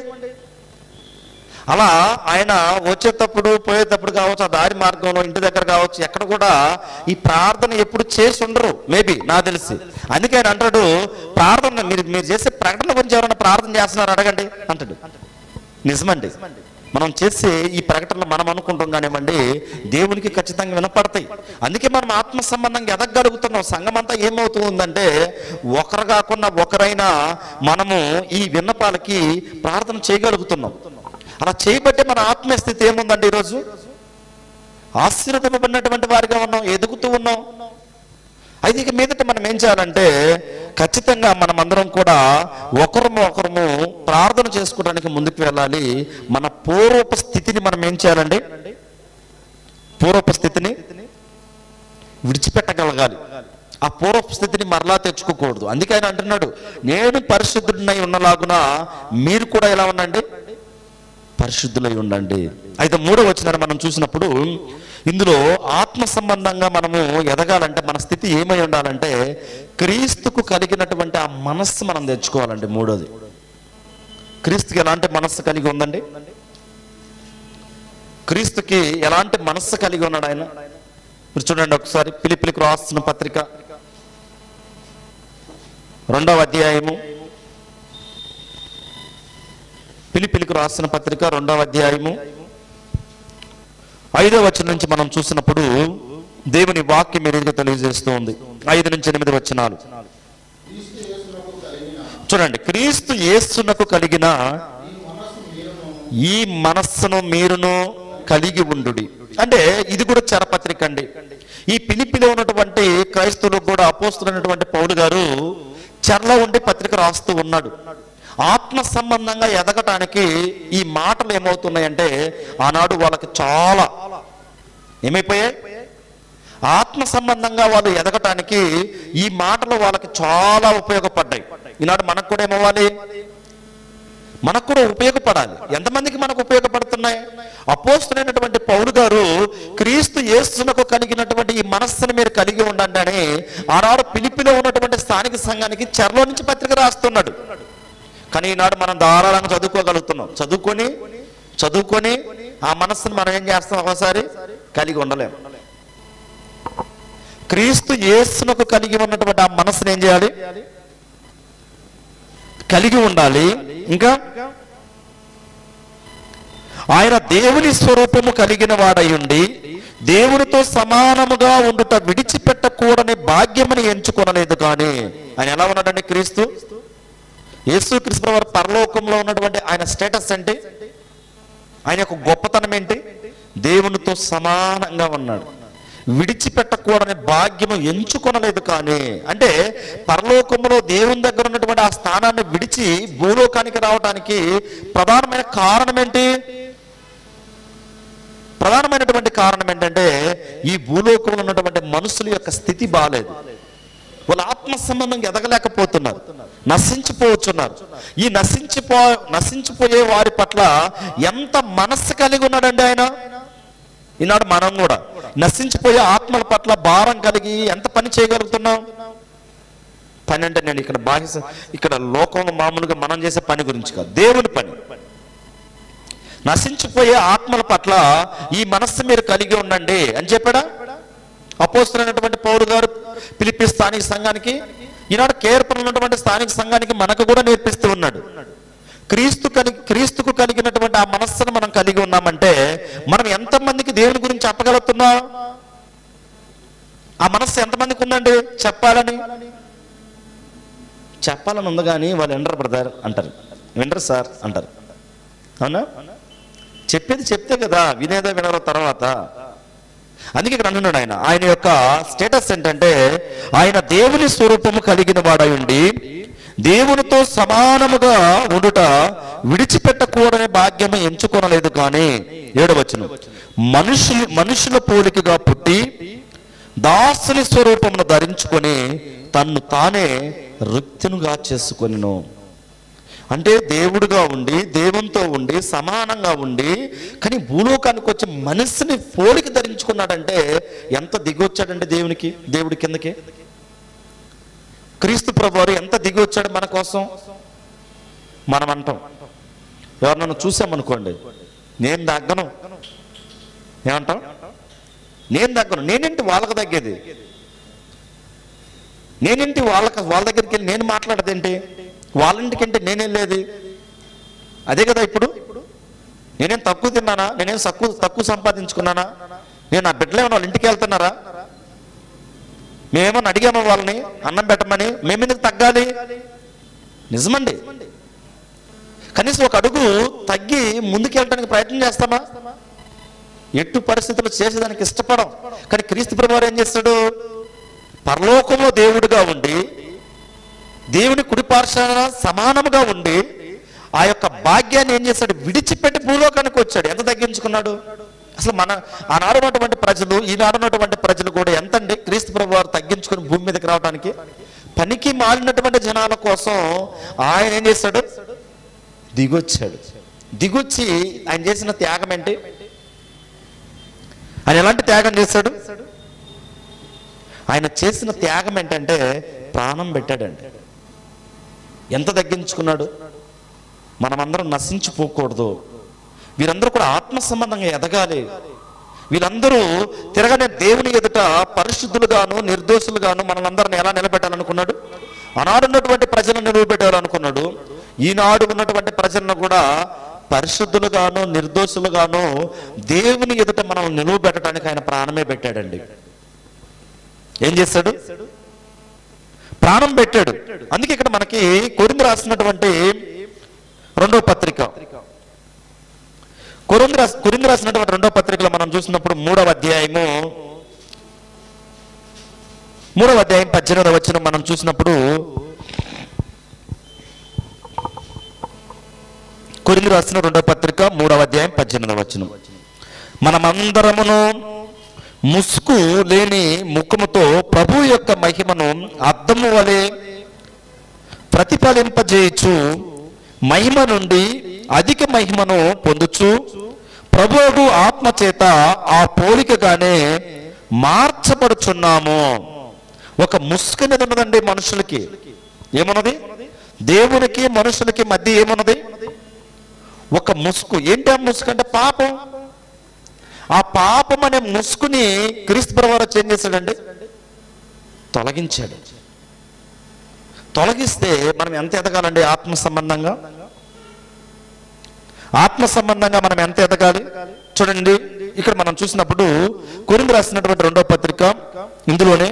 అలా ఆయన వచ్చేటప్పుడు పోయేటప్పుడు కావచ్చు, ఆ దారి మార్గంలో ఇంటి దగ్గర కావచ్చు, ఎక్కడ కూడా ఈ ప్రార్థన ఎప్పుడు చేసి ఉండరు మేబీ, నాకు తెలిసి. అందుకే ఆయన అంటాడు, ప్రార్థన మీరు చేసే ప్రకటన గురించి ఎవరైనా ప్రార్థన చేస్తున్నారు అడగండి అంటాడు. నిజమండి. మనం చేసే ఈ ప్రకటనలు మనం అనుకుంటాం కానివ్వండి, దేవునికి ఖచ్చితంగా వినపడతాయి. అందుకే మనం ఆత్మ సంబంధంగా ఎదగలుగుతున్నాం. సంఘం అంతా ఏమవుతుందంటే, ఒకరు కాకుండా ఒకరైనా మనము ఈ విన్నపాలకి ప్రార్థన చేయగలుగుతున్నాం. అలా చేయబట్టే మన ఆత్మీయ స్థితి ఏముందండి ఈరోజు? ఆశీర్వదింపబడినటువంటి వారిగా ఉన్నాం, ఎదుగుతూ ఉన్నాం. అయితే ఇక మీదట మనం ఏం చేయాలంటే, ఖచ్చితంగా మనం అందరం కూడా ఒకరము ప్రార్థన చేసుకోవడానికి ముందుకు వెళ్ళాలి. మన పూర్వపు స్థితిని మనం ఏం చేయాలండి? పూర్వపు స్థితిని విడిచిపెట్టగలగాలి. ఆ పూర్వపు స్థితిని మరలా తెచ్చుకోకూడదు. అందుకే ఆయన అంటున్నాడు, నేను పరిశుద్ధుడినై ఉన్నలాగున మీరు కూడా ఎలా ఉండండి? పరిశుద్ధులై ఉండండి. అయితే 3వ వచనాన్ని మనం చూసినప్పుడు, ఇందులో ఆత్మ సంబంధంగా మనము ఎదగాలంటే మన స్థితి ఏమై ఉండాలంటే, క్రీస్తుకు కలిగినటువంటి ఆ మనస్సు మనం తెచ్చుకోవాలండి. 3వది, క్రీస్తుకి ఎలాంటి మనస్సు కలిగి ఉందండి? క్రీస్తుకి ఎలాంటి మనస్సు కలిగి ఉన్నాడు ఆయన? మీరు చూడండి ఒకసారి, ఫిలిప్పీయులకు రాసిన పత్రిక 2వ అధ్యాయము, ఫిలిప్పీయులకు రాసిన పత్రిక 2వ అధ్యాయము 5వ వచనం నుంచి మనం చూసినప్పుడు దేవుని వాక్యం మీరుగా తెలియజేస్తూ ఉంది. 5 నుంచి 8 వచనాలు చూడండి. క్రీస్తు యేసునకు కలిగిన ఈ మనస్సును మీరును కలిగి ఉండుడి. అంటే ఇది కూడా చరపత్రిక అండి. ఈ ఫిలిప్పీలో ఉన్నటువంటి క్రైస్తవులకు కూడా అపోస్తులైనటువంటి పౌలు గారు చెరలో ఉండి పత్రిక రాస్తూ ఉన్నాడు. ఆత్మ సంబంధంగా ఎదగటానికి ఈ మాటలు ఏమవుతున్నాయంటే, ఆనాడు వాళ్ళకి చాలా ఏమైపోయాయి? ఆత్మ సంబంధంగా వాళ్ళు ఎదగటానికి ఈ మాటలు వాళ్ళకి చాలా ఉపయోగపడ్డాయి. ఈనాడు మనకు కూడా ఏమవ్వాలి? మనకు కూడా ఉపయోగపడాలి. ఎంతమందికి మనకు ఉపయోగపడుతున్నాయి? అపోస్తులైనటువంటి పౌలు గారు క్రీస్తు యేసునకు కలిగినటువంటి ఈ మనస్సును మీరు కలిగి ఉండండి అని ఆనాడు ఫిలిప్పీలో ఉన్నటువంటి స్థానిక సంఘానికి చెరలో నుంచి పత్రిక రాస్తున్నాడు. కానీ ఈనాడు మనం ధారాళంగా చదువుకోగలుగుతున్నాం. చదువుకొని ఆ మనస్సును మనం ఏం చేస్తాం? ఒకసారి కలిగి ఉండలేం. క్రీస్తు యేసునకు కలిగి ఉన్నటువంటి ఆ మనస్సును ఏం చేయాలి? కలిగి ఉండాలి. ఇంకా ఆయన దేవుని స్వరూపము కలిగిన వాడై ఉండి దేవునితో సమానముగా ఉండుట విడిచిపెట్టకూడని భాగ్యమని ఎంచుకొనలేదు. కానీ ఆయన ఎలా ఉన్నాడండి? క్రీస్తు యేసు క్రీస్తు వారు పరలోకంలో ఉన్నటువంటి ఆయన స్టేటస్ ఏంటి? ఆయన యొక్క గొప్పతనం ఏంటి? దేవునితో సమానంగా ఉన్నాడు. విడిచిపెట్టకూడని భాగ్యము ఎంచుకొనలేదు. కానీ అంటే పరలోకంలో దేవుని దగ్గర ఉన్నటువంటి ఆ స్థానాన్ని విడిచి భూలోకానికి రావడానికి ప్రధానమైన కారణం ఏంటి? ప్రధానమైనటువంటి కారణం ఏంటంటే ఈ భూలోకంలో ఉన్నటువంటి మనుషుల యొక్క స్థితి బాలేదు. వాళ్ళు ఆత్మ సంబంధంగా ఎదగలేకపోతున్నారు, నశించిపోవచ్చున్నారు. ఈ నశించిపోయే వారి పట్ల ఎంత మనస్సు కలిగి ఉన్నాడండి ఆయన. ఈనాడు మనం కూడా నశించిపోయే ఆత్మల పట్ల భారం కలిగి ఎంత పని చేయగలుగుతున్నాం? పని అంటే నేను ఇక్కడ లోకంలో మామూలుగా మనం చేసే పని గురించి కాదు, దేవుని పని. నశించిపోయే ఆత్మల పట్ల ఈ మనస్సు మీరు కలిగి ఉండండి అని చెప్పాడా అపోస్తలుడైనటువంటి పౌలు గారు ఫిలిప్పీ స్థానిక సంఘానికి, ఈనాడు కేర్పులో ఉన్నటువంటి స్థానిక సంఘానికి మనకు కూడా నేర్పిస్తూ ఉన్నాడు. క్రీస్తుకు కలిగినటువంటి ఆ మనస్సును మనం కలిగి ఉన్నామంటే మనం ఎంతమందికి దేవుని గురించి చెప్పగలుగుతున్నాం? ఆ మనస్సు ఎంతమందికి ఉందండి? చెప్పాలని ఉంది కానీ వాళ్ళు వినరు బ్రదర్ అంటారు, వినరు సార్ అంటారు. అవునా? చెప్పేది చెప్తే కదా వినేదా వినరో తర్వాత. అందుకే ఇక్కడ అంటున్నాడు ఆయన యొక్క స్టేటస్ ఏంటంటే ఆయన దేవుని స్వరూపము కలిగిన వాడై ఉండి దేవునితో సమానముగా ఉండుట విడిచిపెట్టకూడని భాగ్యము ఎంచుకొనలేదు. కానీ 7వ వచనం, మనుషుల పోలికగా పుట్టి దాసుని స్వరూపమును ధరించుకొని తన్ను తానే రిక్తునిగా చేసుకొనెను. అంటే దేవుడిగా ఉండి దేవునితో ఉండి సమానంగా ఉండి కానీ భూలోకానికి వచ్చి మనస్సుని పోలిక ధరించుకున్నాడంటే ఎంత దిగొచ్చాడంటే దేవుడి కిందకి. క్రీస్తు ప్రభువారు ఎంత దిగి వచ్చాడు మన కోసం. మనం అంటాం, ఎవరినైనా చూసామనుకోండి, నేను తగ్గను. ఏమంటాం? నేను తగ్గను. నేనేంటి వాళ్ళకి తగ్గేది? నేనేంటి వాళ్ళ దగ్గరికి వెళ్ళి నేను మాట్లాడదేంటి? వాళ్ళింటికి అంటే నేనేం లేదు. అదే కదా ఇప్పుడు. నేనేం తక్కువ తిన్నానా? నేనేం తక్కువ సంపాదించుకున్నానా? నేను నా బిడ్డలు ఏమన్నా వాళ్ళ ఇంటికి వెళ్తున్నారా? మేమేమన్నా అడిగామో వాళ్ళని అన్నం పెట్టమని? మేమెందుకు తగ్గాలి? నిజమండి. కనీసం ఒక అడుగు తగ్గి ముందుకెళ్ళడానికి ప్రయత్నం చేస్తామా? ఎట్టు పరిస్థితులు చేసేదానికి ఇష్టపడం. కానీ క్రీస్తు ప్రభువారు ఏం చేస్తాడు? పరలోకంలో దేవుడిగా ఉండి దేవుని కుడిపార్శ్వన సమానముగా ఉండి ఆ యొక్క భాగ్యాన్ని ఏం చేశాడు? విడిచిపెట్టి భూలోకానికి వచ్చాడు. ఎంత తగ్గించుకున్నాడు? అసలు ఆనాడున్నటువంటి ప్రజలు ఈనాడున్నటువంటి ప్రజలు కూడా ఎంతండి క్రీస్తు ప్రభువారు తగ్గించుకుని భూమి మీదకి రావడానికి. పనికి మాలినటువంటి జనాల కోసం ఆయన ఏం చేశాడు? దిగొచ్చాడు. దిగొచ్చి ఆయన చేసిన త్యాగం ఏంటి? ఆయన ఎలాంటి త్యాగం చేశాడు? ఆయన చేసిన త్యాగం ఏంటంటే ప్రాణం పెట్టాడండి. ఎంత తగ్గించుకున్నాడు? మనమందరం నశించిపోకూడదు. వీరందరూ కూడా ఆత్మ సంబంధంగా ఎదగాలి. వీళ్ళందరూ తిరగనే దేవుని ఎదుట పరిశుద్ధులుగాను నిర్దోషులుగాను మనలందరిని ఎలా నిలబెట్టాలనుకున్నాడు? ఆనాడు ఉన్నటువంటి ప్రజలను నిలబెట్టాలనుకున్నాడు. ఈనాడు ఉన్నటువంటి ప్రజలను కూడా పరిశుద్ధులుగాను నిర్దోషులుగాను దేవుని ఎదుట మనం నిలవబెట్టడానికి ఆయన ప్రాణమే పెట్టాడండి. ఏం చేశాడు? ప్రాణం పెట్టాడు. అందుకే ఇక్కడ మనకి కొరింథీ రాసినటువంటి 2వ పత్రిక, కొరింథీ రాసినటువంటి 2వ పత్రికలో మనం చూసినప్పుడు 3వ అధ్యాయం 18వ వచనం మనం చూసినప్పుడు, కొరింథీ రాసిన 2వ పత్రిక 3వ అధ్యాయం 18వ వచనం, మనమందరమును ముసుకు లేని ముఖముతో ప్రభు యొక్క మహిమను అద్దము వలె ప్రతిఫలింపజేయచ్చు మహిమ నుండి అధిక మహిమను పొందుచు ప్రభువు ఆత్మ చేత ఆ పోలికగానే మార్చబడుచున్నాము. ఒక ముసుగు అనేది ఉన్నదండి మనుషులకి. ఏమున్నది? దేవునికి మనుషులకి మధ్య ఏమున్నది? ఒక ముసుగు. ఏంటి ఆ ముసుగు అంటే? పాపం. ఆ పాపం అనే ముసుగుని క్రీస్తు ప్రభువారు ఏం చేశాడండి? తొలగించాడు. తొలగిస్తే మనం ఎంత ఎదగాలండి? ఆత్మ సంబంధంగా మనం ఎంత ఎదగాలి చూడండి. ఇక్కడ మనం చూసినప్పుడు కొరింథీ రాసినటువంటి 2వ పత్రిక ఇందులోనే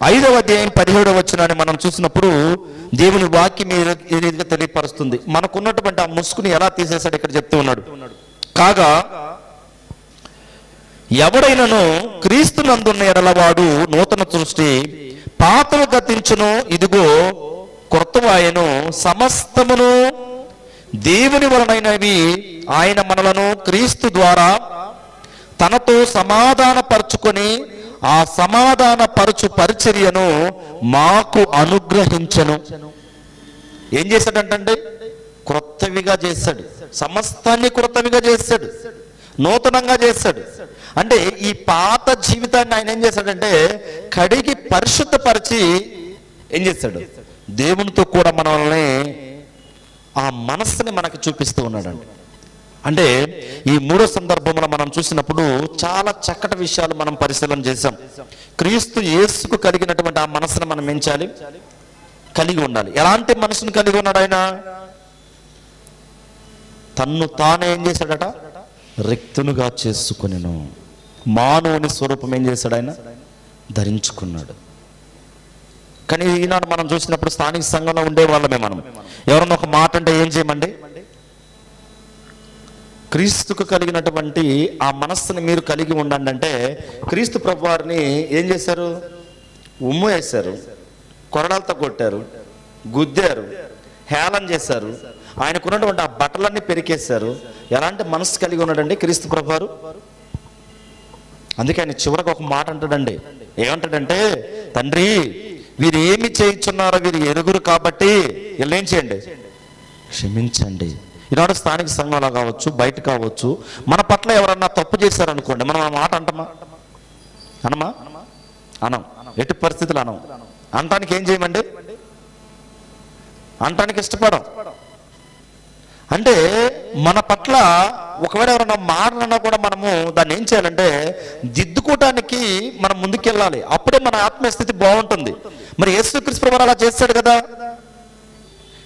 5వ అధ్యాయం 17వ వచనాన్ని మనం చూసినప్పుడు దేవుని వాక్యం ఏ రీతిగా తెలియపరుస్తుంది. మనకున్నటువంటి ఆ ముసుగుని ఎలా తీసేశాడు ఇక్కడ చెప్తూ ఉన్నాడు. కాగా ఎవడైనను క్రీస్తునందున్న ఎడల వాడు నూతన సృష్టి, పాతలు గతించును, ఇదిగో క్రొత్తవాయెను. సమస్తమును దేవుని వలనైనవి. ఆయన మనలను క్రీస్తు ద్వారా తనతో సమాధాన పరుచుకొని ఆ సమాధాన పరుచు పరిచర్యను మాకు అనుగ్రహించెను. ఏం చేశాడంటే క్రొత్తవిగా చేశాడు, సమస్తాన్ని క్రొత్తవిగా చేశాడు, నూతనంగా చేశాడు. అంటే ఈ పాత జీవితాన్ని ఆయన ఏం చేశాడంటే కడిగి పరిశుద్ధపరిచి ఏం చేశాడు, దేవునితో కూడా మనల్ని ఆ మనస్సుని మనకి చూపిస్తూ ఉన్నాడండి. అంటే ఈ మూడో సందర్భంలో మనం చూసినప్పుడు చాలా చక్కటి విషయాలు మనం పరిశీలన చేశాం. క్రీస్తు యేసుకు కలిగినటువంటి ఆ మనసును మనం ఏం చేయాలి, కలిగి ఉండాలి. ఎలాంటి మనసును కలిగి ఉన్నాడు ఆయన? తన్ను తానే ఏం చేశాడట, రిక్తునుగా చేసుకునేను. మానవుని స్వరూపం ఏం చేశాడు ఆయన, ధరించుకున్నాడు. కానీ ఈనాడు మనం చూసినప్పుడు స్థానిక సంఘంలో ఉండే వాళ్ళమే మనం. ఎవరన్నా ఒక మాట అంటే ఏం చేయమండి, క్రీస్తుకు కలిగినటువంటి ఆ మనస్సుని మీరు కలిగి ఉండండి అంటే క్రీస్తు ప్రభువారిని ఏం చేశారు, ఉమ్ము వేశారు, కొరడాలతో కొట్టారు, గుద్దారు, హేళన చేశారు, ఆయనకున్నటువంటి ఆ బట్టలన్నీ పెరికేశారు. ఎలాంటి మనస్సు కలిగి ఉన్నాడండి క్రీస్తు ప్రభువారు? అందుకే ఆయన చివరికి ఒక మాట అంటాడండి. ఏమంటాడంటే, తండ్రి వీరు ఏమి చేయించున్నారో వీరు ఎరుగురు కాబట్టి వీళ్ళు ఏం చేయండి, క్షమించండి. ఈనాడు స్థానిక సంఘంలో కావచ్చు, బయట కావచ్చు, మన పట్ల ఎవరన్నా తప్పు చేశారనుకోండి, మనం ఆ మాట అంటామా? అనమా? అనం. ఎట్టి పరిస్థితులు అనం. అంటానికి ఏం చేయమండి, అంటానికి ఇష్టపడం. అంటే మన పట్ల ఒకవేళ ఎవరైనా మాటలన్నా కూడా మనము దాన్ని ఏం చేయాలంటే దిద్దుకోవటానికి మనం ముందుకెళ్ళాలి. అప్పుడే మన ఆత్మస్థితి బాగుంటుంది. మరి యేసుక్రీస్తు ప్రభువు అలా చేశాడు కదా.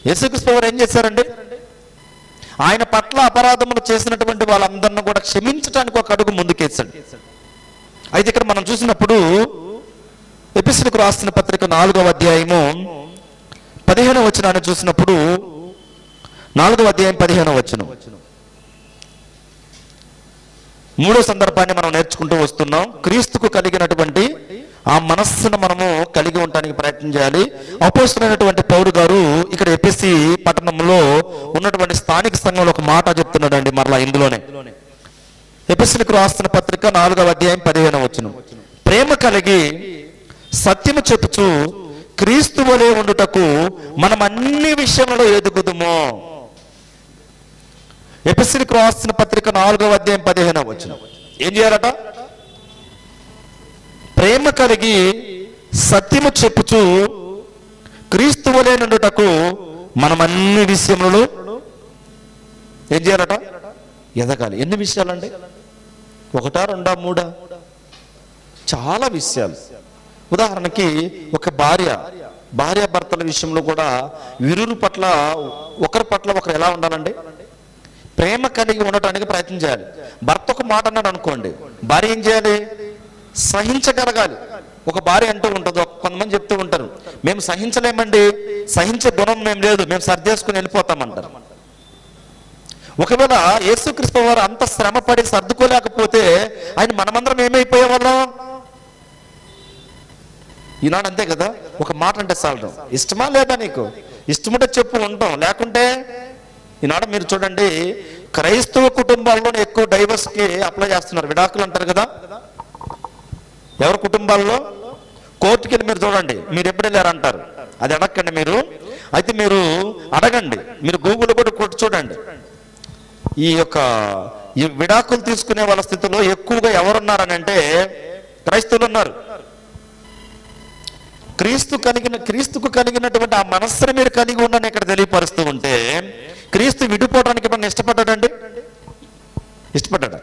యేసుక్రీస్తు ప్రభువు ఏం చేశారండి, ఆయన పట్ల అపరాధములు చేసినటువంటి వాళ్ళందరినీ కూడా క్షమించడానికి ఒక అడుగు ముందుకేశాడు. అయితే ఇక్కడ మనం చూసినప్పుడు ఎఫెసీయులకు రాసిన పత్రిక 4వ అధ్యాయము 15వ వచనాన్ని చూసినప్పుడు 4వ అధ్యాయం 15వ వచనం, మూడో సందర్భాన్ని మనం నేర్చుకుంటూ వస్తున్నాం. క్రీస్తుకు కలిగినటువంటి ఆ మనస్సును మనము కలిగి ఉండటానికి ప్రయత్నం చేయాలి. అపోస్తలుడైనటువంటి పౌలు గారు ఇక్కడ ఎఫెసీ పట్టణంలో ఉన్నటువంటి స్థానిక సంఘంలో ఒక మాట చెప్తున్నాడండి. మరలా ఇందులోనే ఎఫెసీయులకు రాస్తున్న పత్రిక 4వ అధ్యాయం 15వ వచనం, ప్రేమ కలిగి సత్యము చెప్పుచు క్రీస్తు వలె ఉండుటకు మనం అన్ని విషయంలో ఎదుగుదుము. ఎఫెసీయులకు రాస్తున్న పత్రిక 4వ అధ్యాయం 15వ వచనం ఏం చేయాలట, ప్రేమ కలిగి సత్యము చెప్పుచు క్రీస్తు వలె నుండుటకు మనం అన్ని విషయములలో ఏం చేయాలట, ఎదగాలి. ఎన్ని విషయాలండి? 1, 2, 3? చాలా విషయాలు. ఉదాహరణకి ఒక భార్యాభర్తల విషయంలో కూడా వీరుల పట్ల ఒకరి పట్ల ఒకరు ఎలా ఉండాలండి, ప్రేమ కలిగి ఉండటానికి ప్రయత్నం చేయాలి. భర్త ఒక మాట అన్నాడు అనుకోండి, భార్య ఏం చేయాలి, సహించగలగాలి. ఒక భార్య అంటూ ఉంటుంది, కొంతమంది చెప్తూ ఉంటారు, మేము సహించలేమండి, సహించే గుణం మేము లేదు, మేము సర్దేసుకుని వెళ్ళిపోతామంటారు. ఒకవేళ యేసుక్రీస్తు వారు అంత శ్రమపడి సర్దుకోలేకపోతే ఆయన మనమందరం ఏమైపోయేవాళ్ళం? ఈనాడు అంతే కదా, ఒక మాట అంటే చాలడం. ఇష్టమా లేదా నీకు? ఇష్టముంటే చెప్పు, ఉంటాం. లేకుంటే ఈనాడు మీరు చూడండి, క్రైస్తవ కుటుంబాల్లోనే ఎక్కువ డైవర్స్కి అప్లై చేస్తున్నారు, విడాకులు అంటారు కదా. ఎవరి కుటుంబాల్లో? కోర్టుకి వెళ్ళి మీరు చూడండి, మీరు ఎప్పుడు వెళ్ళారంటారు, అది అడగండి మీరు. అయితే మీరు అడగండి, మీరు గూగుల్ కూడా కొట్టి చూడండి. ఈ విడాకులు తీసుకునే వాళ్ళ స్థితిలో ఎక్కువగా ఎవరున్నారని అంటే క్రైస్తవులు ఉన్నారు. క్రీస్తుకు కలిగినటువంటి ఆ మనస్సును మీరు కలిగి ఉండని ఇక్కడ తెలియపరుస్తూ ఉంటే, క్రీస్తు విడిపోవడానికి మనం ఇష్టపడ్డాడండి? ఇష్టపడ్డాడు.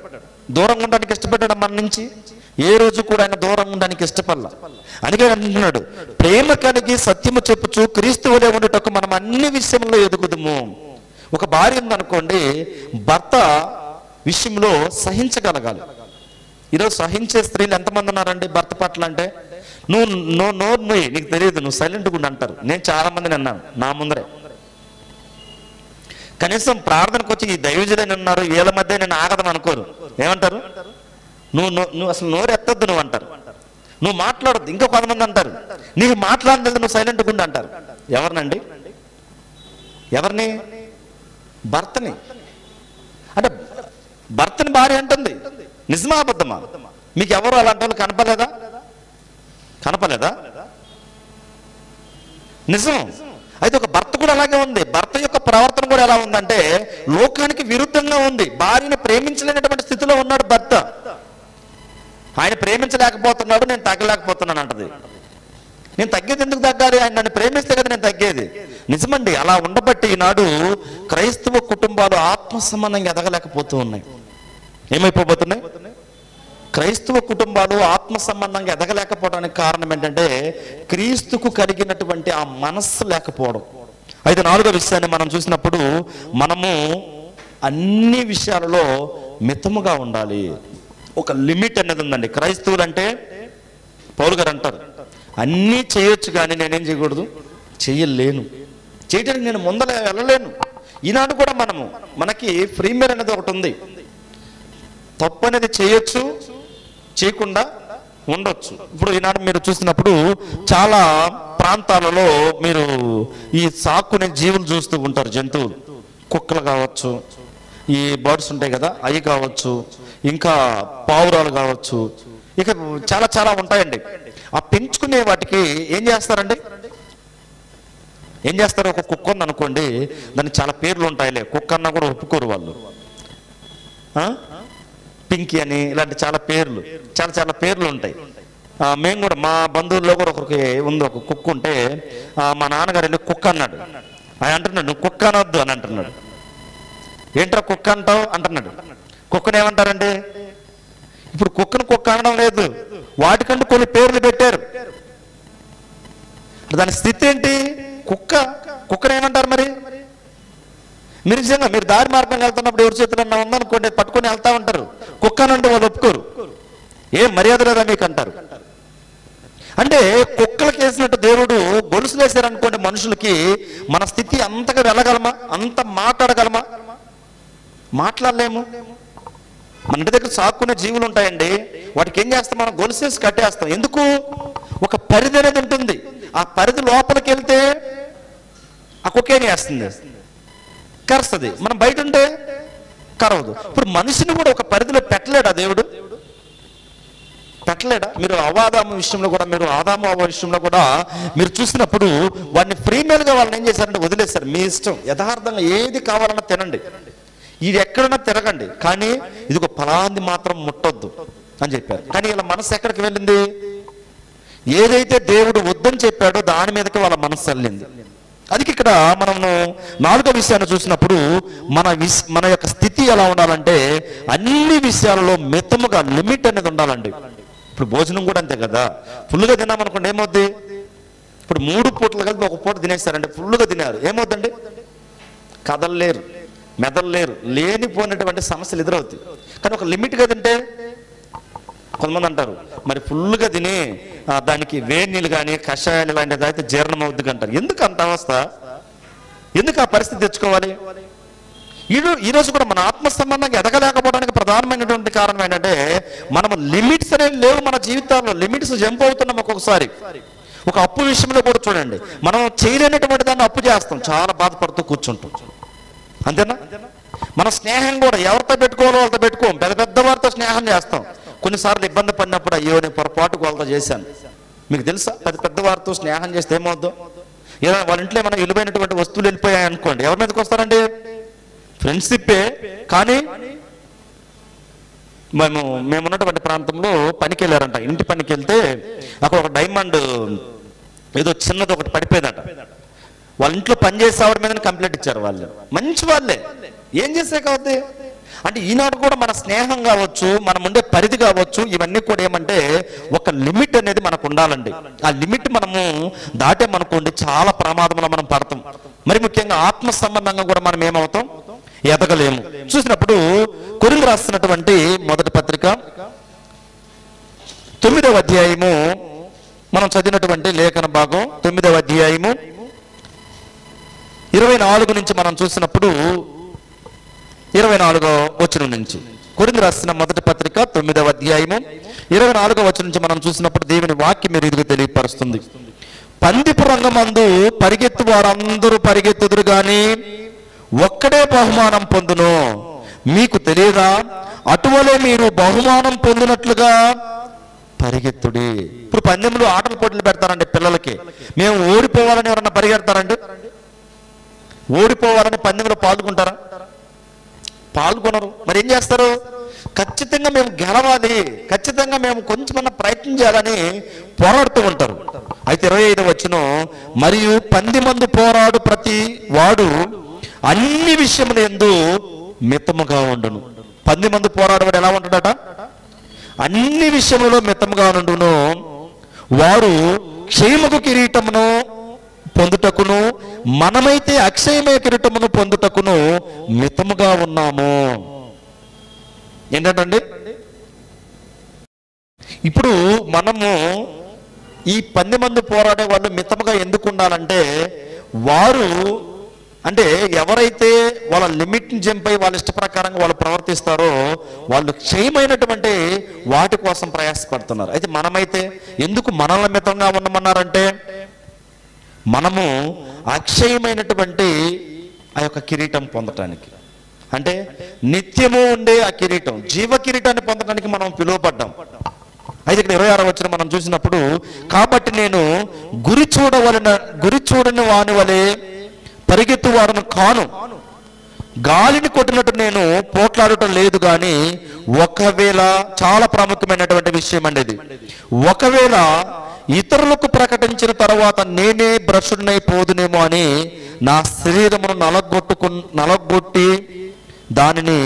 దూరంగా ఉండడానికి ఇష్టపడ్డాడు మన నుంచి? ఏ రోజు కూడా ఆయన దూరంగా ఉండడానికి ఇష్టపడలా. అందుకే అంటున్నాడు, ప్రేమ కలిగి సత్యము చెప్పుచు క్రీస్తు వలె ఉండుటకు మనం అన్ని విషయంలో ఎదుగుదుము. ఒక భార్య ఉందనుకోండి, భర్త విషయంలో సహించగలగాలి. ఈరోజు సహించే స్త్రీలు ఎంతమంది ఉన్నారండి భర్త పట్ల అంటే, నువ్వు నోరు నువ్వు, నీకు తెలియదు, నువ్వు సైలెంట్గా ఉండి అంటారు. నేను చాలా మందిని అన్నాను నా ముందరే. కనీసం ప్రార్థనకు వచ్చి ఈ దైవజులని ఉన్నారు, వీళ్ళ మధ్య నేను ఆగదని అనుకోరు. ఏమంటారు? నువ్వు అసలు నోరు ఎత్తద్దు నువ్వు అంటారు. నువ్వు మాట్లాడద్దు. ఇంకా కొంతమంది అంటారు నీకు మాట్లాడలేదు, నువ్వు సైలెంట్గా ఉండి అంటారు. ఎవరినండి? ఎవరిని? భర్తని. అంటే భర్తని భార్య అంటుంది. నిజమా అబద్ధమా? మీకు ఎవరు అలాంటి వాళ్ళు కనపలేదా? నిజం. అయితే ఒక భర్త కూడా అలాగే ఉంది. భర్త యొక్క ప్రవర్తన కూడా ఎలా ఉందంటే లోకానికి విరుద్ధంగా ఉంది. భార్యని ప్రేమించలేనటువంటి స్థితిలో ఉన్నాడు భర్త. ఆయన ప్రేమించలేకపోతున్నాడు, నేను తగ్గలేకపోతున్నాను అంటది. నేను తగ్గేది ఎందుకు తగ్గాలి? ఆయన నన్ను ప్రేమిస్తే కదా నేను తగ్గేది. నిజమండి. అలా ఉండబట్టి ఈనాడు క్రైస్తవ కుటుంబాలు ఆత్మ సంబంధంగా ఎదగలేకపోతూ ఉన్నాయి. ఏమైపోబోతున్నాయి? క్రైస్తవ కుటుంబాలు ఆత్మ సంబంధంగా ఎదగలేకపోవడానికి కారణం ఏంటంటే క్రీస్తుకు కలిగినటువంటి ఆ మనస్సు లేకపోవడం. అయితే 4వ విషయాన్ని మనం చూసినప్పుడు మనము అన్ని విషయాలలో మితముగా ఉండాలి. ఒక లిమిట్ అనేది ఉందండి. క్రైస్తవులు అంటే పౌలు గారు అంటారు అన్నీ చేయొచ్చు కానీ నేనేం చేయకూడదు, చేయలేను. చేయడానికి నేను ముందర వెళ్ళలేను. ఈనాడు కూడా మనకి ఫ్రీ మేర్ అనేది ఒకటి ఉంది. తప్పు అనేది చేయొచ్చు, చేయకుండా ఉండొచ్చు. ఇప్పుడు ఈనాడు మీరు చూసినప్పుడు చాలా ప్రాంతాలలో మీరు ఈ సాకునే జీవులు చూస్తూ ఉంటారు. జంతువులు, కుక్కలు కావచ్చు, ఈ బర్డ్స్ ఉంటాయి కదా అవి కావచ్చు, ఇంకా పావురాలు కావచ్చు, ఇక చాలా చాలా ఉంటాయండి. ఆ పెంచుకునే వాటికి ఏం చేస్తారండి? ఒక కుక్క ఉంది అనుకోండి, దానికి చాలా పేర్లు ఉంటాయిలే. కుక్క అన్నా కూడా ఒప్పుకోరు వాళ్ళు. పింకీ అని ఇలాంటి చాలా పేర్లు ఉంటాయి. మేము కూడా మా బంధువుల్లో కూడా ఒకరికి ఉంది ఒక కుక్క ఉంటే మా నాన్నగారు వెళ్ళి కుక్క అన్నాడు. ఆయన అంటున్నాడు నువ్వు కుక్క అనొద్దు అని అంటున్నాడు. ఏంట్రా కుక్క అంటావు అంటున్నాడు. కుక్కను ఏమంటారండి? ఇప్పుడు కుక్కను కుక్క అనడం లేదు, వాటికంటూ కొన్ని పేర్లు పెట్టారు. దాని స్థితి ఏంటి? కుక్కను ఏమంటారు మరి? మీరు నిజంగా మీరు దారి మార్గంగా వెళ్తున్నప్పుడు ఎవరి చేతులు ఉందనుకోండి పట్టుకొని వెళ్తా ఉంటారు. కుక్కనంటే వాళ్ళు ఒప్పుకోరు. ఏం మర్యాద లేదా మీకు అంటారు. అంటే కుక్కలకి వేసినట్టు దేవుడు గొలుసులు వేసారనుకోండి మనుషులకి, మన స్థితి అంతగా వెళ్ళగలమా? అంత మాట్లాడగలమా? మాట్లాడలేము. మన ఇంటి దగ్గర సాక్కునే జీవులు ఉంటాయండి, వాటికి ఏం చేస్తాం? మనం గొలుసేసి కట్టేస్తాం. ఎందుకు? ఒక పరిధి అనేది ఉంటుంది. ఆ పరిధి లోపలికి వెళ్తే ఆ కుక్కేం చేస్తుంది? కరుస్తుంది. మనం బయట ఉంటే కరవదు. ఇప్పుడు మనిషిని కూడా ఒక పరిధిలో పెట్టలేడా దేవుడు? పెట్టలేడా? మీరు ఆదాము విషయంలో కూడా మీరు చూసినప్పుడు వాడిని ఫ్రీమేల్గా వాళ్ళని ఏం చేశారంటే వదిలేశారు. మీ ఇష్టం, యథార్థంగా ఏది కావాలన్నా తినండి, ఇది ఎక్కడన్నా తిరగండి, కానీ ఇది ఒక ఫలాన్ని మాత్రం ముట్టొద్దు అని చెప్పారు. కానీ ఇలా మనసు ఎక్కడికి వెళ్ళింది? ఏదైతే దేవుడు వద్దని చెప్పాడో దాని మీదకి వాళ్ళ మనసు వెళ్ళింది. అది ఇక్కడ మనము 4వ విషయాన్ని చూసినప్పుడు మన యొక్క స్థితి ఎలా ఉండాలంటే అన్ని విషయాలలో మితముగా లిమిట్ అనేది ఉండాలండి. ఇప్పుడు భోజనం కూడా అంతే కదా. ఫుల్గా తిన్నామనుకోండి ఏమవుద్ది? ఇప్పుడు 3 పూటలు కలిపి ఒక పూట తినేస్తారండి, ఫుల్గా తినారు, ఏమవుద్దండి? కదలలేరు, మెదలలేరు, లేనిపోయినటువంటి సమస్యలు ఎదురవుతాయి. కానీ ఒక లిమిట్గా తింటే కొంతమంది అంటారు మరి ఫుల్గా తిని దానికి వేడి నీళ్ళు కానీ కషాయాలు లాంటిది అయితే జీర్ణం అవుద్ది అంటారు. ఎందుకు అంత అవస్థ? ఎందుకు ఆ పరిస్థితి తెచ్చుకోవాలి? ఈరోజు కూడా మన ఆత్మ సంబంధంగా ఎదగలేకపోవడానికి ప్రధానమైనటువంటి కారణం ఏంటంటే మనం లిమిట్స్ అనేవి లేవు మన జీవితాల్లో. లిమిట్స్ జంప్ అవుతున్నాం ఒక్కొక్కసారి. ఒక అప్పు విషయంలో కూడా చూడండి, మనం చేయలేనటువంటి దాన్ని అప్పు చేస్తాం, చాలా బాధపడుతూ కూర్చుంటాం. అంతేనా? మన స్నేహం కూడా ఎవరితో పెట్టుకోవాలో వాళ్ళతో పెట్టుకోం, పెద్ద వారితో స్నేహం చేస్తాం. కొన్నిసార్లు ఇబ్బంది పడినప్పుడు అయ్యో నేను పొరపాటు వాళ్ళతో చేశాను. మీకు తెలుసా పెద్ద వారితో స్నేహం చేస్తే ఏమవుద్దో? ఏదైనా వాళ్ళ ఇంట్లో ఏమైనా విలువైనటువంటి వస్తువులు వెళ్ళిపోయాయి అనుకోండి, ఎవరి మీదకి వస్తారండి? ఫ్రెండ్షిప్పే. కానీ మేమున్నటువంటి ప్రాంతంలో పనికి వెళ్ళారంట. ఇంటి పనికి వెళ్తే అక్కడ ఒక డైమండ్ ఏదో చిన్నది ఒకటి పడిపోయిందట. వాళ్ళ ఇంట్లో పనిచేసే ఆవిడ మీద కంప్లైంట్ ఇచ్చారు. వాళ్ళు మంచి వాళ్ళే, ఏం చేసే కావద్దు. అంటే ఈనాడు కూడా మన స్నేహం కావచ్చు, మనం ఉండే పరిధి కావచ్చు, ఇవన్నీ కూడా ఏమంటే ఒక లిమిట్ అనేది మనకు ఉండాలండి. ఆ లిమిట్ మనము దాటేమనుకోండి చాలా ప్రమాదంలో మనం పడతాం. మరి ముఖ్యంగా ఆత్మ సంబంధంగా కూడా మనం ఏమవుతాం? ఎదగలేము. చూసినప్పుడు కొరింథీయులకు రాస్తున్నటువంటి మొదటి పత్రిక 9వ అధ్యాయము మనం చదివినటువంటి లేఖన భాగం 9వ అధ్యాయము 24 నుంచి మనం చూసినప్పుడు 24వ వచనం నుంచి కొరింథీయులకు రాసిన మొదటి పత్రిక 9వ అధ్యాయము 24వ వచనం నుంచి మనం చూసినప్పుడు దేవుని వాక్యం మీరు ఇదిగో తెలియపరుస్తుంది. పందిపు రంగమందు పరిగెత్తు వారందరూ పరిగెత్తుదురు గాని ఒక్కడే బహుమానం పొందును, మీకు తెలియదా? అటువలే మీరు బహుమానం పొందినట్లుగా పరిగెత్తుడి. ఇప్పుడు పందెంలో ఆటల పోటీలు పెడతారండి పిల్లలకి. మేము ఓడిపోవాలని ఎవరన్నా పరిగెడతారండి? ఓడిపోవాలని పందెంలో పాల్గొంటారా? పాల్గొనరు. మరి ఏం చేస్తారు? ఖచ్చితంగా మేము గెలవాలి, ఖచ్చితంగా మేము కొంచెమన్నా ప్రయత్నం చేయాలని పోరాడుతూ ఉంటారు. అయితే 25వ వచనం, మరియు పందెమందు పోరాడు ప్రతి వాడు అన్ని విషయముల యందు మితముగా ఉండును. పందెమందు పోరాడవాడు ఎలా ఉంటాడట? అన్ని విషయములలో మితముగా ఉండును. వారు క్షేమకు కిరీటమును పొందుటకును, మనమైతే అక్షయమయ కిరీటమును పొందుటకును మితముగా ఉన్నాము. ఏంటంటే ఇప్పుడు మనము ఈ 10 మంది పోరాడే వాళ్ళు మితముగా ఎందుకు ఉండాలంటే, వారు అంటే ఎవరైతే వాళ్ళ లిమిట్ని జంపై వాళ్ళ ఇష్ట ప్రకారంగా వాళ్ళు ప్రవర్తిస్తారో వాళ్ళు క్షయమైనటువంటి వాటి కోసం ప్రయాసపడుతున్నారు. అయితే మనమైతే ఎందుకు మనల్ని మితంగా ఉండమన్నారంటే, మనము అక్షయమైనటువంటి ఆ యొక్క కిరీటం పొందటానికి, అంటే నిత్యము ఉండే ఆ కిరీటం, జీవ కిరీటాన్ని పొందడానికి మనం పిలువపడ్డాం. అయితే ఇక్కడ 26వ వచనం మనం చూసినప్పుడు, కాబట్టి నేను గురి చూడని వాని వలె పరిగెత్తు వాడను కాను, గాలిని కొట్టినట్టు నేను పోట్లాడటం లేదు. కానీ ఒకవేళ, చాలా ప్రాముఖ్యమైనటువంటి విషయం అండి ఇది, ఒకవేళ ఇతరులకు ప్రకటించిన తర్వాత నేనే భ్రష్టుడైపోదునేమో అని నా శరీరమును నలగొట్టి దానిని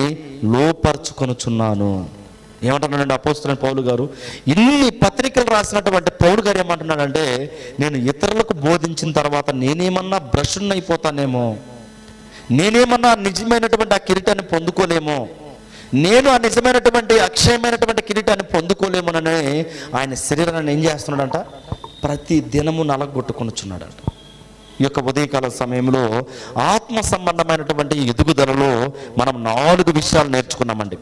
లోపరుచుకొనుచున్నాను. ఏమంటున్నాడండి అపోస్తలుడైన పౌలు గారు? ఇన్ని పత్రికలు రాసినటువంటి పౌలు గారు ఏమంటున్నాడంటే, నేను ఇతరులకు బోధించిన తర్వాత నేనేమన్నా భ్రష్టుడైపోతానేమో, నేనేమన్నా నిజమైనటువంటి ఆ కిరీటాన్ని పొందుకోలేమో, నేను ఆ నిజమైనటువంటి అక్షయమైనటువంటి కిరీటాన్ని పొందుకోలేమోనని ఆయన శరీరాన్ని ఏం చేస్తున్నాడంట? ప్రతి దినము నలగొట్టుకొనుచున్నాడంట. ఈ యొక్క ఉదయకాల సమయంలో ఆత్మ సంబంధమైనటువంటి ఎదుగుదలలో మనం 4 విషయాలు నేర్చుకున్నామండి.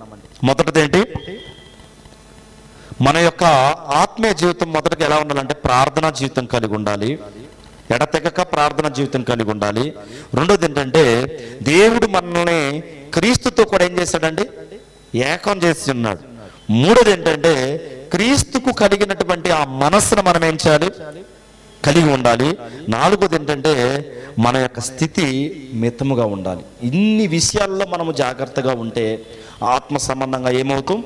మొదటిదేంటి? మన యొక్క ఆత్మీయ జీవితం మొదటగా ఎలా ఉండాలంటే ప్రార్థనా జీవితం కలిగి ఉండాలి, ఎడతెగక ప్రార్థనా జీవితం కలిగి ఉండాలి. రెండోది ఏంటంటే, దేవుడు మనల్ని క్రీస్తుతో కూడా ఏం చేశాడండి? ఏకం చేసి ఉన్నాడు. మూడోది ఏంటంటే, క్రీస్తుకు కలిగినటువంటి ఆ మనస్సును మనం ఏం చేయాలి? కలిగి ఉండాలి. నాలుగోది ఏంటంటే, మన యొక్క స్థితి మితముగా ఉండాలి. ఇన్ని విషయాల్లో మనము జాగ్రత్తగా ఉంటే ఆత్మ సంబంధంగా ఏమవుతాం?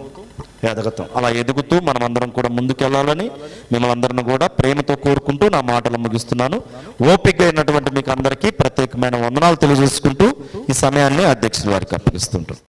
ఎదగతాం. అలా ఎదుగుతూ మనం అందరం కూడా ముందుకెళ్ళాలని మిమ్మల్ని అందరిని కూడా ప్రేమతో కోరుకుంటూ నా మాటలు ముగిస్తున్నాను. ఓపిక అయినటువంటి మీకు అందరికీ ప్రత్యేకమైన వందనాలు తెలియజేసుకుంటూ ఈ సమయాన్ని అధ్యక్షుల వారికి అప్పగిస్తుంటాం.